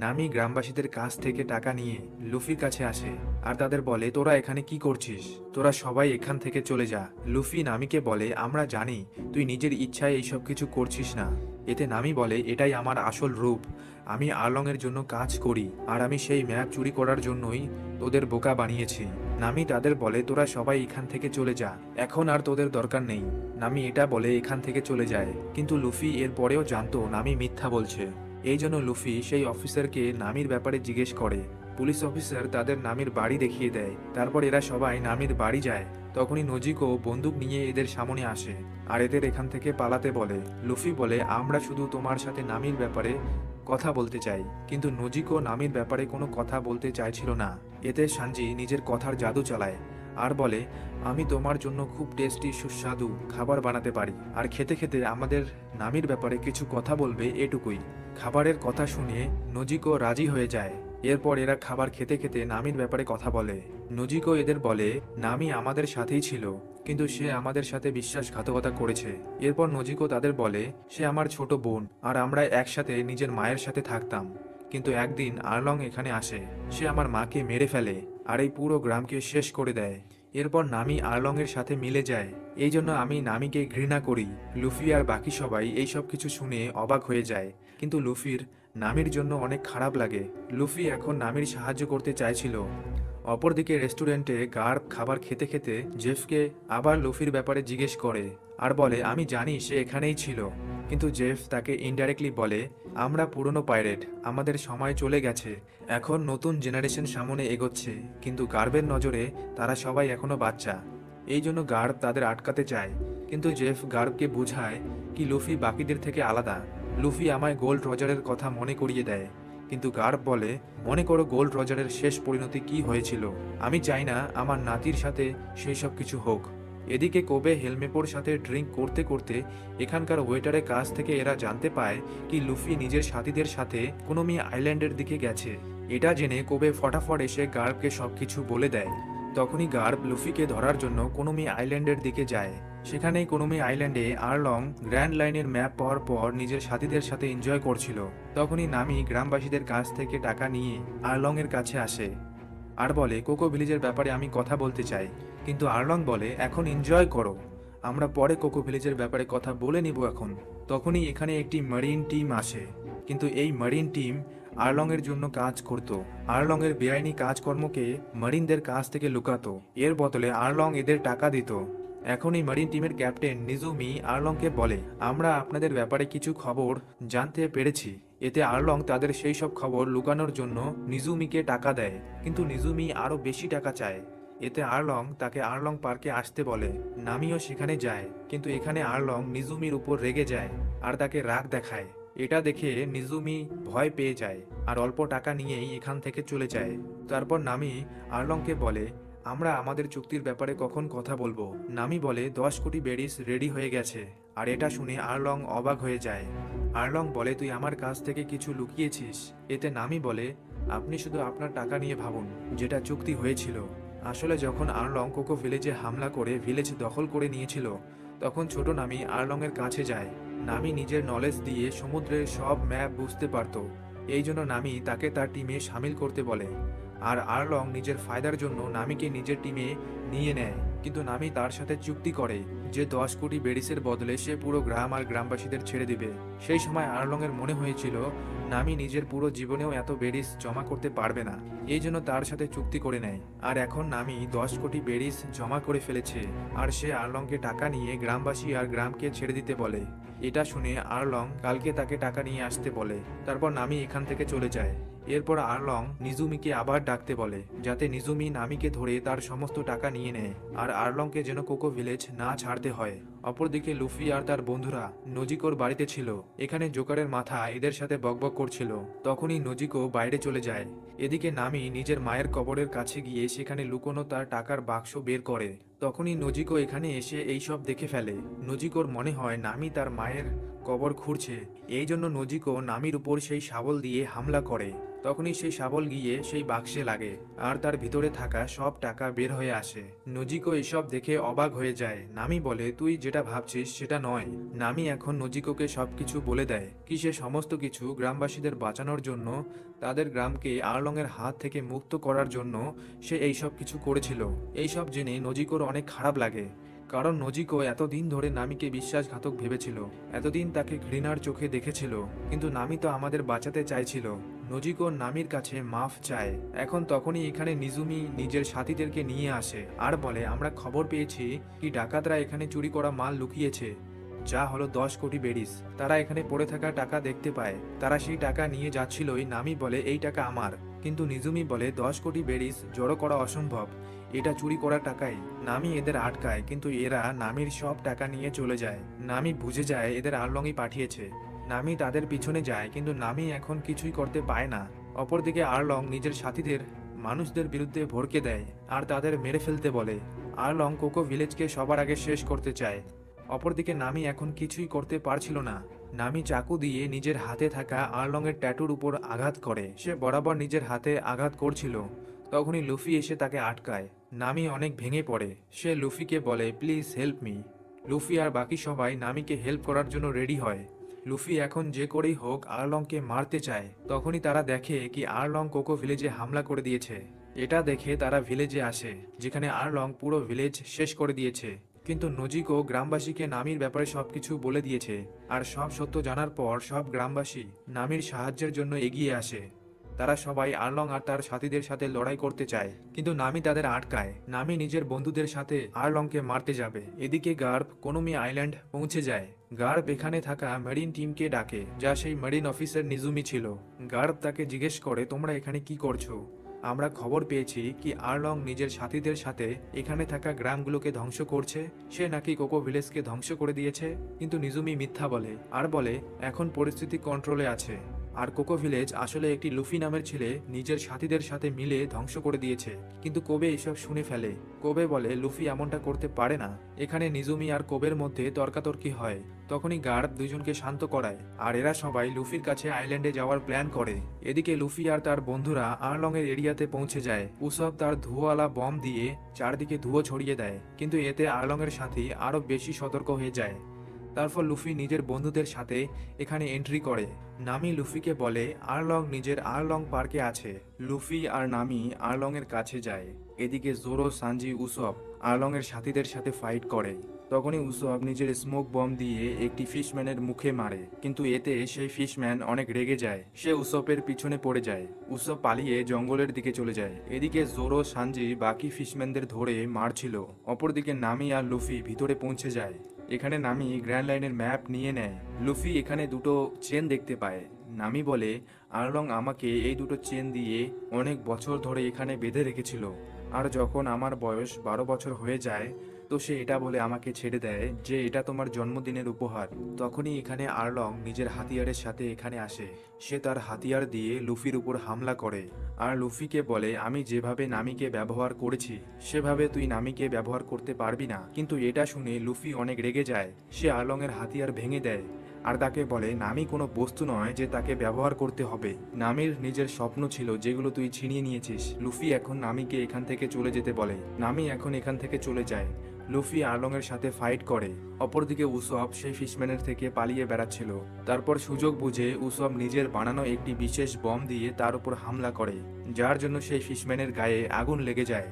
নামি গ্রামবাসীদের কাছ থেকে টাকা নিয়ে লুফির কাছে আসে আর তাদের বলে তোরা এখানে কি করছিস, তোরা সবাই এখান থেকে চলে যা। লুফি নামিকে বলে আমরা জানি তুই নিজের ইচ্ছায় এইসব কিছু করছিস না। এতে নামি বলে এটাই আমার আসল রূপ, আমি আর্লং এর জন্য কাজ করি আর আমি সেই ম্যাপ চুরি করার জন্যই তোদের বোকা বানিয়েছি। নামি তাদের বলে তোরা সবাই এখান থেকে চলে যা, এখন আর তোদের দরকার নেই। নামি এটা বলে এখান থেকে চলে যায়, কিন্তু লুফি এর পরেও জানতো নামি মিথ্যা বলছে। এই জন্য লুফি সেই অফিসারকে নামির ব্যাপারে জিজ্ঞেস করে। পুলিশ অফিসার তাদের নামির বাড়ি দেখিয়ে দেয়। তারপর এরা সবাই নামির বাড়ি যায়। তখনই নজিকো বন্দুক নিয়ে এদের সামনে আসে আর এদের এখান থেকে পালাতে বলে। লুফি বলে আমরা শুধু তোমার সাথে নামির ব্যাপারে কথা বলতে চাই, কিন্তু নজিকো নামির ব্যাপারে কোনো কথা বলতে চাইছিল না। এতে সানজি নিজের কথার জাদু চালায় আর বলে, আমি তোমার জন্য খুব টেস্টি সুস্বাদু খাবার বানাতে পারি, আর খেতে খেতে আমাদের নামির ব্যাপারে কিছু কথা বলবে, এটুকুই। খাবারের কথা শুনে নজিকো রাজি হয়ে যায়। এরপর এরা খাবার খেতে খেতে নামির ব্যাপারে কথা বলে। নজিকো এদের বলে, নামি আমাদের সাথেই ছিল, কিন্তু সে আমাদের সাথে বিশ্বাসঘাতকতা করেছে। এরপর নজিকো তাদের বলে, সে আমার ছোট বোন, আর আমরা একসাথে নিজের মায়ের সাথে থাকতাম। কিন্তু একদিন আর্লং এখানে আসে, সে আমার মাকে মেরে ফেলে আর এই পুরো গ্রামকে শেষ করে দেয়। এরপর নামি আর্লং এর সাথে মিলে যায়। এই জন্য আমি নামিকে ঘৃণা করি। লুফি আর বাকি সবাই এই সব কিছু শুনে অবাক হয়ে যায়, কিন্তু লুফির নামির জন্য অনেক খারাপ লাগে। লুফি এখন নামির সাহায্য করতে চাইছিল। অপরদিকে রেস্টুরেন্টে গার্প খাবার খেতে খেতে জেফকে আবার লুফির ব্যাপারে জিজ্ঞেস করে আর বলে, আমি জানি সে এখানেই ছিল। কিন্তু জেফ তাকে ইনডাইরেক্টলি বলে, আমরা পুরনো পাইরেট, আমাদের সময় চলে গেছে, এখন নতুন জেনারেশন সামনে এগোচ্ছে, কিন্তু গার্বের নজরে তারা সবাই এখনো বাচ্চা। এই জন্য গার্ব তাদের আটকাতে চায়, কিন্তু জেফ গার্বকে বোঝায় কি লুফি বাকিদের থেকে আলাদা। লুফি আমায় গোল্ড রজারের কথা মনে করিয়ে দেয়, কিন্তু গার্ব বলে, মনে করো গোল্ড রজারের শেষ পরিণতি কি হয়েছিল, আমি চাই না আমার নাতির সাথে সেই সব কিছু হোক। এদিকে কোবে হেলমেপোর সাথে ড্রিঙ্ক করতে করতে এখানকার ওয়েটারের কাছ থেকে এরা জানতে পায় কি লুফি নিজের সাথীদের সাথে কোনোমি আইল্যান্ডের দিকে গেছে। এটা জেনে কোবে ফটাফট এসে গার্বকে সবকিছু বলে দেয়। তখনই গার্ব লুফিকে ধরার জন্য কোনোমি আইল্যান্ডের দিকে যায়। সেখানেই কোনোমি আইল্যান্ডে আর্লং গ্র্যান্ড লাইনের ম্যাপ পাওয়ার পর নিজের সাথীদের সাথে এনজয় করছিল। তখনই নামি গ্রামবাসীদের কাছ থেকে টাকা নিয়ে আর্লং এর কাছে আসে আর বলে, কোকো ভিলেজের ব্যাপারে আমি কথা বলতে চাই। কিন্তু আর্লং বলে, এখন এনজয় করো, আমরা পরে কোকো ভিলেজের ব্যাপারে কথা বলে নিব এখন। তখনই এখানে একটি মারিন টিম আসে, কিন্তু এই মারিন টিম আর্লং এর জন্য কাজ করত। আর্লং এর বেআইনি কাজকর্মকে মারিনদের কাছ থেকে লুকাতো, এর বদলে আর্লং এদের টাকা দিত। এখন এই মারিন টিমের ক্যাপ্টেন নিজুমি আর্লংকে বলে, আমরা আপনাদের ব্যাপারে কিছু খবর জানতে পেরেছি। এতে আর্লং তাদের সেই সব খবর লুকানোর জন্য নিজুমিকে টাকা দেয়, কিন্তু নিজুমি আরো বেশি টাকা চায়। এতে আর্লং তাকে আর্লং পার্কে আসতে বলে। নামিও সেখানে যায়, কিন্তু এখানে আর্লং নিজুমির উপর রেগে যায় আর তাকে রাগ দেখায়। এটা দেখে নিজুমি ভয় পেয়ে যায় আর অল্প টাকা নিয়েই এখান থেকে চলে যায়। তারপর নামি আর্লংকে বলে, আমরা আমাদের চুক্তির ব্যাপারে কখন কথা বলবো। নামি বলে, 10 কোটি বেরিস রেডি হয়ে গেছে। আর এটা শুনে আর্লং অবাক হয়ে যায়। আর্লং বলে, তুই আমার কাছ থেকে কিছু লুকিয়েছিস। এতে নামি বলে, আপনি শুধু আপনার টাকা নিয়ে ভাবুন, যেটা চুক্তি হয়েছিল। আসলে যখন আর্লং কোকো ভিলেজে হামলা করে ভিলেজ দখল করে নিয়েছিল, তখন ছোট নামি আর্লং এর কাছে যায়। নামি নিজের নলেজ দিয়ে সমুদ্রের সব ম্যাপ বুঝতে পারত, এই জন্য নামি তাকে তার টিমে সামিল করতে বলে। আর আর্লং নিজের ফায়দার জন্য নামিকে নিজের টিমে নিয়ে নেয়, কিন্তু নামি তার সাথে চুক্তি করে যে 10 কোটি বেরিসের বদলে সে পুরো গ্রাম আর গ্রামবাসীদের ছেড়ে দিবে। সেই সময় আর্লং এর মনে হয়েছিল নামি নিজের পুরো জীবনেও এত বেরিস জমা করতে পারবে না, এই জন্য তার সাথে চুক্তি করে নেয়। আর এখন নামি 10 কোটি বেরিস জমা করে ফেলেছে, আর সে আর্লংকে টাকা নিয়ে গ্রামবাসী আর গ্রামকে ছেড়ে দিতে বলে। এটা শুনে আর্লং কালকে তাকে টাকা নিয়ে আসতে বলে। তারপর নামি এখান থেকে চলে যায়। এরপর আর্লং নিজুমিকে আবার ডাকতে বলে, যাতে নিজুমি নামিকে ধরে তার সমস্ত টাকা নিয়ে নেয় আর আর্লংকে যেন কোকো ভিলেজ না ছাড়তে হয়। অপরদিকে লুফি আর তার বন্ধুরা নজিকোর বাড়িতে ছিল। এখানে জোকারের মাথা এদের সাথে বকবক করছিল। তখনই নজিকো বাইরে চলে যায়। এদিকে নামি নিজের মায়ের কবরের কাছে গিয়ে সেখানে লুকোনো তার টাকার বাক্স বের করে। তখনই নজিকো এখানে এসে এইসব দেখে ফেলে। নজিকোর মনে হয় নামি তার মায়ের কবর খুঁড়ছে, এই জন্য নজিকো নামির উপর সেই শাবল দিয়ে হামলা করে। তখনই সেই শাবল গিয়ে সেই বাক্সে লাগে আর তার ভিতরে থাকা সব টাকা বের হয়ে আসে। নজিকো এসব দেখে অবাক হয়ে যায়। নামি বলে, তুই যেটা ভাবছিস সেটা নয়। নামি এখন নজিকোকে সবকিছু বলে দেয় কি সে সমস্ত কিছু গ্রামবাসীদের বাঁচানোর জন্য, তাদের গ্রামকে আর্লং এর হাত থেকে মুক্ত করার জন্য সে এইসব কিছু করেছিল। এইসব জেনে নজিকোর অনেক খারাপ লাগে, কারণ নজিকো এতদিন ধরে নামিকে বিশ্বাসঘাতক ভেবেছিল, এতদিন তাকে ঘৃণার চোখে দেখেছিল, কিন্তু নামি তো আমাদের বাঁচাতে চাইছিল। নজিকো নামির কাছে মাফ চায়। এখন তখনই এখানে নিজুমি নিজের সাথীদেরকে নিয়ে আসে আর বলে, আমরা খবর পেয়েছি কি ডাকাতরা এখানে চুরি করা মাল লুকিয়েছে, যা হলো 10 কোটি বেরিস। তারা এখানে পড়ে থাকা টাকা দেখতে পায়, তারা সেই টাকা নিয়ে যাচ্ছিলই। নামি বলে, এই টাকা আমার, কিন্তু নিজুমি বলে 10 কোটি বেরিস জড়ো করা অসম্ভব, এটা চুরি করা টাকাই। নামি এদের আটকায়, কিন্তু এরা নামির সব টাকা নিয়ে চলে যায়। নামি বুঝে যায় এদের আর্লংই পাঠিয়েছে। নামি তাদের পিছনে যায়, কিন্তু নামি এখন কিছুই করতে পায় না। অপরদিকে আর্লং নিজের সাথীদের মানুষদের বিরুদ্ধে ভড়কে দেয় আর তাদের মেরে ফেলতে বলে। আর্লং কোকো ভিলেজকে সবার আগে শেষ করতে চায়। অপরদিকে নামি এখন কিছুই করতে পারছিল না। নামি চাকু দিয়ে নিজের হাতে থাকা আর্লং এর ট্যাটুর উপর আঘাত করে। সে বরাবর নিজের হাতে আঘাত করছিল, তখনই লুফি এসে তাকে আটকায়। নামি অনেক ভেঙে পড়ে। সে লুফিকে বলে, প্লিজ হেল্প মি। লুফি আর বাকি সবাই নামিকে হেল্প করার জন্য রেডি হয়। লুফি এখন যে করেই হোক আর্লংকে মারতে চায়। তখনই তারা দেখে কি আর্লং কোকো ভিলেজে হামলা করে দিয়েছে। এটা দেখে তারা ভিলেজে আসে, যেখানে আর্লং পুরো ভিলেজ শেষ করে দিয়েছে। কিন্তু নজিকো গ্রামবাসীকে নামির ব্যাপারে সবকিছু বলে দিয়েছে, আর সব সত্য জানার পর সব গ্রামবাসী নামির সাহায্যের জন্য এগিয়ে আসে। তারা সবাই আর্লং আর তার সাথীদের সাথে লড়াই করতে চায়, কিন্তু নামি তাদের আটকায়। নামি নিজের বন্ধুদের সাথে আর্লংকে মারতে যাবে। এদিকে গার্ব কোনোমি আইল্যান্ড পৌঁছে যায়। গার্ব এখানে থাকা মেরিন টিমকে ডাকে, যা সেই মেরিন অফিসার নিজুমি ছিল। গার্ব তাকে জিজ্ঞেস করে, তোমরা এখানে কি করছো? আমরা খবর পেয়েছি কি আর্লং নিজের সাথীদের সাথে এখানে থাকা গ্রামগুলোকে ধ্বংস করছে। সে নাকি কোকো ভিলেজকে ধ্বংস করে দিয়েছে। কিন্তু নিজুমি মিথ্যা বলে আর বলে এখন পরিস্থিতি কন্ট্রোলে আছে, আর কোকো ভিলেজ আসলে একটি লুফি নামের ছেলে নিজের সাথীদের সাথে মিলে ধ্বংস করে দিয়েছে। কিন্তু কোবে এসব শুনে ফেলে। কোবে বলে লুফি এমনটা করতে পারে না। এখানে নিজুমি আর কোবের মধ্যে তর্কাতর্কি হয়। তখনই গার্ড দুজনকে শান্ত করায়, আর এরা সবাই লুফির কাছে আইল্যান্ডে যাওয়ার প্ল্যান করে। এদিকে লুফি আর তার বন্ধুরা আর্লং এর এরিয়াতে পৌঁছে যায়। উসব তার ধুয়োওয়ালা বম দিয়ে চারদিকে ধুয়ো ছড়িয়ে দেয়, কিন্তু এতে আর্লং এর সাথী আরো বেশি সতর্ক হয়ে যায়। তারপর লুফি নিজের বন্ধুদের সাথে এখানে এন্ট্রি করে। নামি লুফিকে বলে আর্লং নিজের আর্লং পার্কে আছে। লুফি আর নামি আর্লং এর কাছে যায়। এদিকে জোরো, সানজি, উসব আর্লং এর সাথীদের সাথে ফাইট করে। তখনই উসব নিজের স্মোক বম দিয়ে একটি ফিশম্যানের মুখে মারে, কিন্তু এতে সেই ফিশম্যান অনেক রেগে যায়। সে উসবের পিছনে পড়ে যায়। উসব পালিয়ে জঙ্গলের দিকে চলে যায়। এদিকে জোরো, সানজি বাকি ফিশম্যানদের ধরে মারছিল। অপরদিকে নামি আর লুফি ভিতরে পৌঁছে যায়। এখানে নামি গ্র্যান্ড লাইনের ম্যাপ নিয়ে নেয়। লুফি এখানে দুটো চেন দেখতে পায়। নামি বলে আর্লং আমাকে এই দুটো চেন দিয়ে অনেক বছর ধরে এখানে বেঁধে রেখেছিল, আর যখন আমার বয়স 12 বছর হয়ে যায় তো সে এটা বলে আমাকে ছেড়ে দেয় যে এটা তোমার জন্মদিনের উপহার। তখনই এখানে আর্লং নিজের হাতিয়ারের সাথে এখানে আসে। সে তার হাতিয়ার দিয়ে লুফির উপর হামলা করে, আর লুফিকে বলে আমি যেভাবে নামিকে ব্যবহার করেছি সেভাবে তুই নামিকে ব্যবহার করতে পারবি না। কিন্তু এটা শুনে লুফি অনেক রেগে যায়। সে আর্লং এর হাতিয়ার ভেঙে দেয় আর তাকে বলে নামি কোনো বস্তু নয় যে তাকে ব্যবহার করতে হবে। নামির নিজের স্বপ্ন ছিল যেগুলো তুই ছিনিয়ে নিয়েছিস। লুফি এখন নামিকে এখান থেকে চলে যেতে বলে। নামি এখন এখান থেকে চলে যায়। লুফি আর্লং এর সাথে ফাইট করে। অপরদিকে উসব সেই ফিশম্যানের থেকে পালিয়ে বেড়াচ্ছিল। তারপর সুযোগ বুঝে উসব নিজের বানানো একটি বিশেষ বম দিয়ে তার উপর হামলা করে, যার জন্য সেই ফিশম্যানের গায়ে আগুন লেগে যায়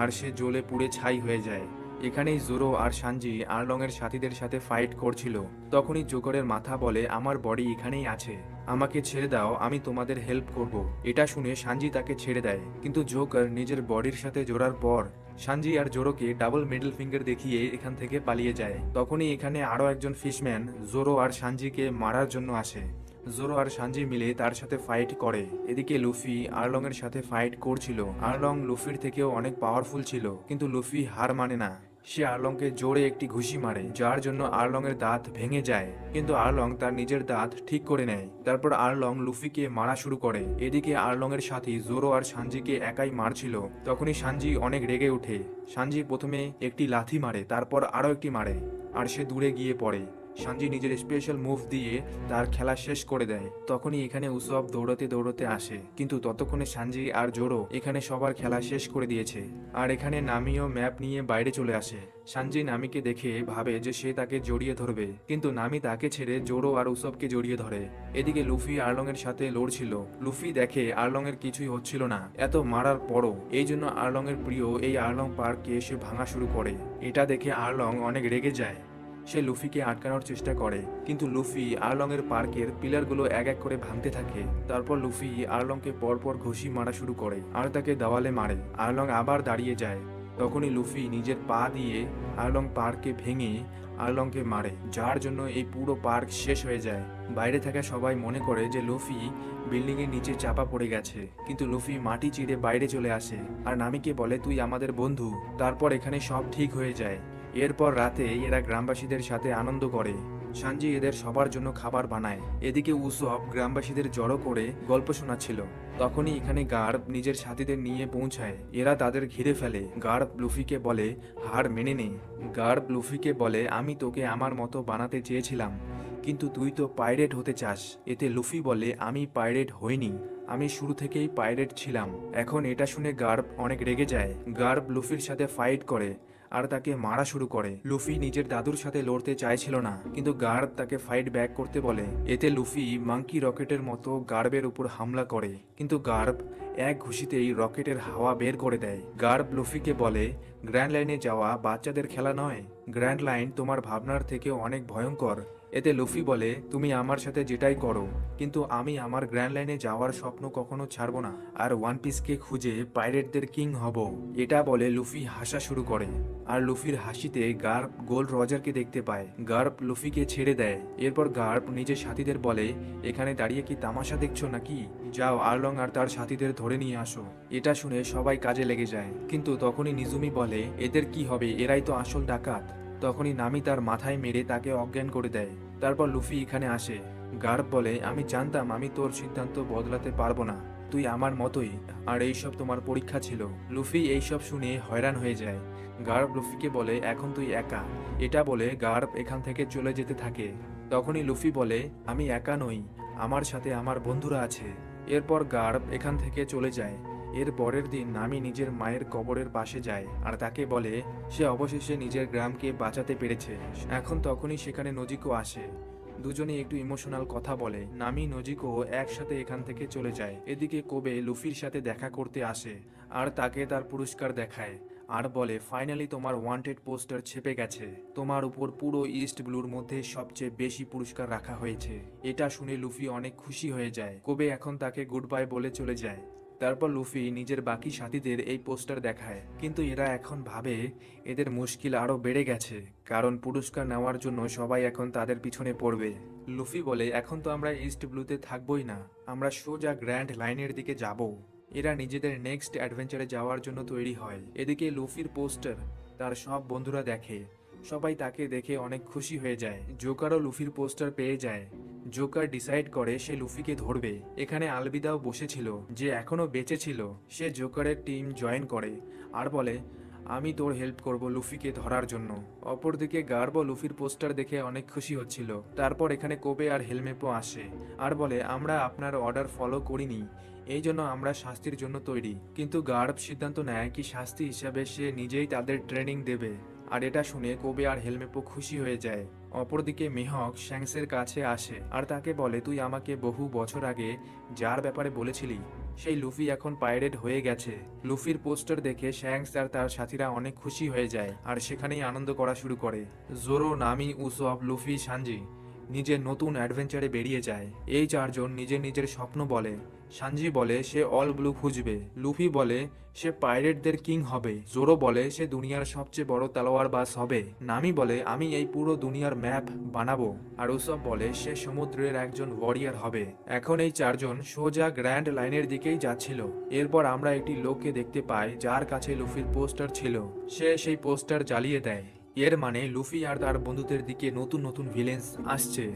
আর সে জ্বলে পুড়ে ছাই হয়ে যায়। এখানেই জোরো আর সানজি আর্লং এর সাথীদের সাথে ফাইট করছিল। তখনই জোকারের মাথা বলে আমার বডি এখানেই আছে, আমাকে ছেড়ে দাও, আমি তোমাদের হেল্প করব। এটা শুনে সানজি তাকে ছেড়ে দেয়, কিন্তু জোকার নিজের বডির সাথে জোড়ার পর সানজি আর জোরোকে ডাবল মিডল ফিঙ্গার দেখিয়ে এখান থেকে পালিয়ে যায়। তখনই এখানে আরো একজন ফিশম্যান জোরো আর সানজিকে মারার জন্য আসে। জোরো আর সানজি মিলে তার সাথে ফাইট করে। এদিকে লুফি আর্লং এর সাথে ফাইট করছিল। আর্লং লুফির থেকেও অনেক পাওয়ারফুল ছিল, কিন্তু লুফি হার মানে না। সে আর্লংকে জোরে একটি ঘুষি মারে, যার জন্য আর্লং এর দাঁত ভেঙে যায়, কিন্তু আর্লং তার নিজের দাঁত ঠিক করে নেয়। তারপর আর্লং লুফিকে মারা শুরু করে। এদিকে আর্লং এর সাথী জোরো আর সানজিকে একাই মারছিল। তখনই সানজি অনেক রেগে ওঠে। সানজি প্রথমে একটি লাথি মারে, তারপর আরো একটি মারে, আর সে দূরে গিয়ে পড়ে। সানজি নিজের স্পেশাল মুভ দিয়ে তার খেলা শেষ করে দেয়। তখনই এখানে উসব দৌড়াতে দৌড়াতে আসে, কিন্তু ততক্ষণে সানজি আর জোরো এখানে সবার খেলা শেষ করে দিয়েছে। আর এখানে নামিও ম্যাপ নিয়ে বাইরে চলে আসে। সানজি নামিকে দেখে ভাবে যে সে তাকে জড়িয়ে ধরবে, কিন্তু নামি তাকে ছেড়ে জোরো আর উসবকে জড়িয়ে ধরে। এদিকে লুফি আর্লং এর সাথে লড়ছিল। লুফি দেখে আর্লং এর কিছুই হচ্ছিল না এত মারার পরও। এই জন্য আর্লং এর প্রিয় এই আর্লং পার্ককে সে ভাঙা শুরু করে। এটা দেখে আর্লং অনেক রেগে যায়। সে লুফিকে আটকানোর চেষ্টা করে, কিন্তু লুফি আর্লং এর পার্কের পিলারগুলো এক এক করে ভাঙতে থাকে। তারপর লুফি আর্লংকে পরপর ঘুষি মারা শুরু করে আর তাকে দেওয়ালে মারে। আর্লং আবার দাঁড়িয়ে যায়। তখনই লুফি নিজের পা দিয়ে আর্লং পার্ককে ভেঙে আর্লংকে মারে, যার জন্য এই পুরো পার্ক শেষ হয়ে যায়। বাইরে থাকা সবাই মনে করে যে লুফি বিল্ডিং এর নিচে চাপা পড়ে গেছে, কিন্তু লুফি মাটি চিরে বাইরে চলে আসে আর নামিকে বলে তুই আমাদের বন্ধু। তারপর এখানে সব ঠিক হয়ে যায়। এরপর রাতে এরা গ্রামবাসীদের সাথে আনন্দ করে। সানজি এদের সবার জন্য খাবার বানায়। এদিকে উসব গ্রামবাসীদের জড়ো করে গল্প শোনাচ্ছিল। তখনই এখানে গার্ব নিজের সাথীদের নিয়ে পৌঁছায়। এরা তাদের ঘিরে ফেলে। গার্ব লুফিকে বলে হার মেনে নে। গার্ব লুফিকে বলে আমি তোকে আমার মতো বানাতে চেয়েছিলাম, কিন্তু তুই তো পাইরেট হতে চাস। এতে লুফি বলে আমি পাইরেট হইনি, আমি শুরু থেকেই পাইরেট ছিলাম। এখন এটা শুনে গার্ব অনেক রেগে যায়। গার্ব লুফির সাথে ফাইট করে আর তাকে মারা শুরু করে। লুফি নিজের দাদুর সাথে লড়তে চাইছিল না, কিন্তু গার্ব তাকে ফাইট ব্যাক করতে বলে। এতে লুফি মাঙ্কি রকেটের মতো গার্বের উপর হামলা করে, কিন্তু গার্ব এক ঘুষিতেই রকেটের হাওয়া বের করে দেয়। গার্ব লুফিকে বলে গ্র্যান্ড লাইনে যাওয়া বাচ্চাদের খেলা নয়, গ্র্যান্ড লাইন তোমার ভাবনার থেকে অনেক ভয়ঙ্কর। এতে লুফি বলে তুমি আমার সাথে যেটাই করো, কিন্তু আমি আমার গ্র্যান্ড লাইনে যাওয়ার স্বপ্ন কখনো ছাড়বো না, আর ওয়ান পিসকে খুঁজে পাইরেটদের কিং হব। এটা বলে লুফি হাসা শুরু করে, আর লুফির হাসিতে গার্ব গোল্ড রজারকে দেখতে পায়। গার্ব লুফিকে ছেড়ে দেয়। এরপর গার্ব নিজের সাথীদের বলে এখানে দাঁড়িয়ে কি তামাশা দেখছো নাকি, যাও আর্লং আর তার সাথীদের ধরে নিয়ে আসো। এটা শুনে সবাই কাজে লেগে যায়, কিন্তু তখনই নিজুমি বলে এদের কি হবে, এরাই তো আসল ডাকাত। তখনই নামি তার মাথায় মেরে তাকে অজ্ঞান করে দেয়। তারপর লুফি এখানে আসে। গার্ব বলে আমি জানতাম আমি তোর সিদ্ধান্ত বদলাতে পারবো না, তুই আমার মতোই, আর এইসব তোমার পরীক্ষা ছিল। লুফি এইসব শুনে হয়রান হয়ে যায়। গার্ব লুফিকে বলে এখন তুই একা। এটা বলে গার্ব এখান থেকে চলে যেতে থাকে। তখনই লুফি বলে আমি একা নই, আমার সাথে আমার বন্ধুরা আছে। এরপর গার্ব এখান থেকে চলে যায়। এর পরের দিন নামি নিজের মায়ের কবরের পাশে যায় আর তাকে বলে সে অবশেষে নিজের গ্রামকে বাঁচাতে পেরেছে। এখন তখনই সেখানে নজিকো আসে। দুজনে একটু ইমোশনাল কথা বলে। নামি নজিকো একসাথে এখান থেকে চলে যায়। এদিকে কোবে লুফির সাথে দেখা করতে আসে আর তাকে তার পুরস্কার দেখায় আর বলে ফাইনালি তোমার ওয়ান্টেড পোস্টার ছেপে গেছে, তোমার উপর পুরো ইস্ট ব্লুর মধ্যে সবচেয়ে বেশি পুরস্কার রাখা হয়েছে। এটা শুনে লুফি অনেক খুশি হয়ে যায়। কোবে এখন তাকে গুড বাই বলে চলে যায়। তারপর লুফি নিজের বাকি সাথীদের এই পোস্টার দেখায়, কিন্তু এরা এখন ভাবে এদের মুশকিল আরো বেড়ে গেছে, কারণ পুরস্কার নেওয়ার জন্য সবাই এখন তাদের পিছনে পড়বে। লুফি বলে এখন তো আমরা ইস্ট ব্লুতে থাকবোই না, আমরা সোজা গ্র্যান্ড লাইনের দিকে যাব। এরা নিজেদের নেক্সট অ্যাডভেঞ্চারে যাওয়ার জন্য তৈরি হয়। এদিকে লুফির পোস্টার তার সব বন্ধুরা দেখে, সবাই তাকে দেখে অনেক খুশি হয়ে যায়। জোকারও লুফির পোস্টার পেয়ে যায়। জোকার ডিসাইড করে সে লুফিকে ধরবে। এখানে আলবিদাও বসেছিল, যে এখনো বেঁচে ছিল। সে জোকারের টিম জয়েন করে আর বলে আমি তোর হেল্প করব লুফিকে ধরার জন্য। অপরদিকে গার্ব লুফির পোস্টার দেখে অনেক খুশি হচ্ছিল। তারপর এখানে কোবে আর হেলমেপো আসে আর বলে আমরা আপনার অর্ডার ফলো করিনি, এই জন্য আমরা শাস্তির জন্য তৈরি। কিন্তু গার্ব সিদ্ধান্ত নেয় কি শাস্তি হিসাবে সে নিজেই তাদের ট্রেনিং দেবে, আর এটা শুনে কোবে আর হেলমেপো খুশি হয়ে যায়। অপরদিকে মেহক শ্যাংসের কাছে আসে আর তাকে বলে তুই আমাকে বহু বছর আগে যার ব্যাপারে বলেছিলি সেই লুফি এখন পাইরেট হয়ে গেছে। লুফির পোস্টার দেখে শ্যাংস আর তার সাথীরা অনেক খুশি হয়ে যায় আর সেখানেই আনন্দ করা শুরু করে। জোরো, নামি, উসব, লুফি, সানজি নিজের নতুন অ্যাডভেঞ্চারে বেরিয়ে যায়। এই চারজন নিজের নিজের স্বপ্ন বলে। সানজি বলে সে অল ব্লু খুঁজবে, লুফি বলে সে পাইরেটদের কিং হবে, জোরো বলে সে দুনিয়ার সবচেয়ে বড় তলোয়ারবাজ হবে, নামি বলে আমি এই পুরো দুনিয়ার ম্যাপ বানাবো, আর উসব বলে সে সমুদ্রের একজন ওয়ারিয়ার হবে। এখন এই চারজন সোজা গ্র্যান্ড লাইনের দিকেই যাচ্ছিল। এরপর আমরা একটি লোককে দেখতে পাই যার কাছে লুফির পোস্টার ছিল। সে সেই পোস্টার জ্বালিয়ে দেয়। এর মানে লুফি আর তার বন্ধুদের দিকে নতুন নতুন ভিলেন্স আসছে।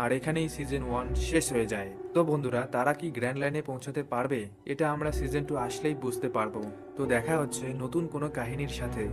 আর এখানেই সিজন 1 শেষ হয়ে যায়। তো বন্ধুরা, তারা কি গ্র্যান্ড লাইনে পৌঁছাতে পারবে, এটা আমরা সিজন 2 আসলেই বুঝতে পারবো। তো দেখা হচ্ছে নতুন কোনো কাহিনীর সাথে।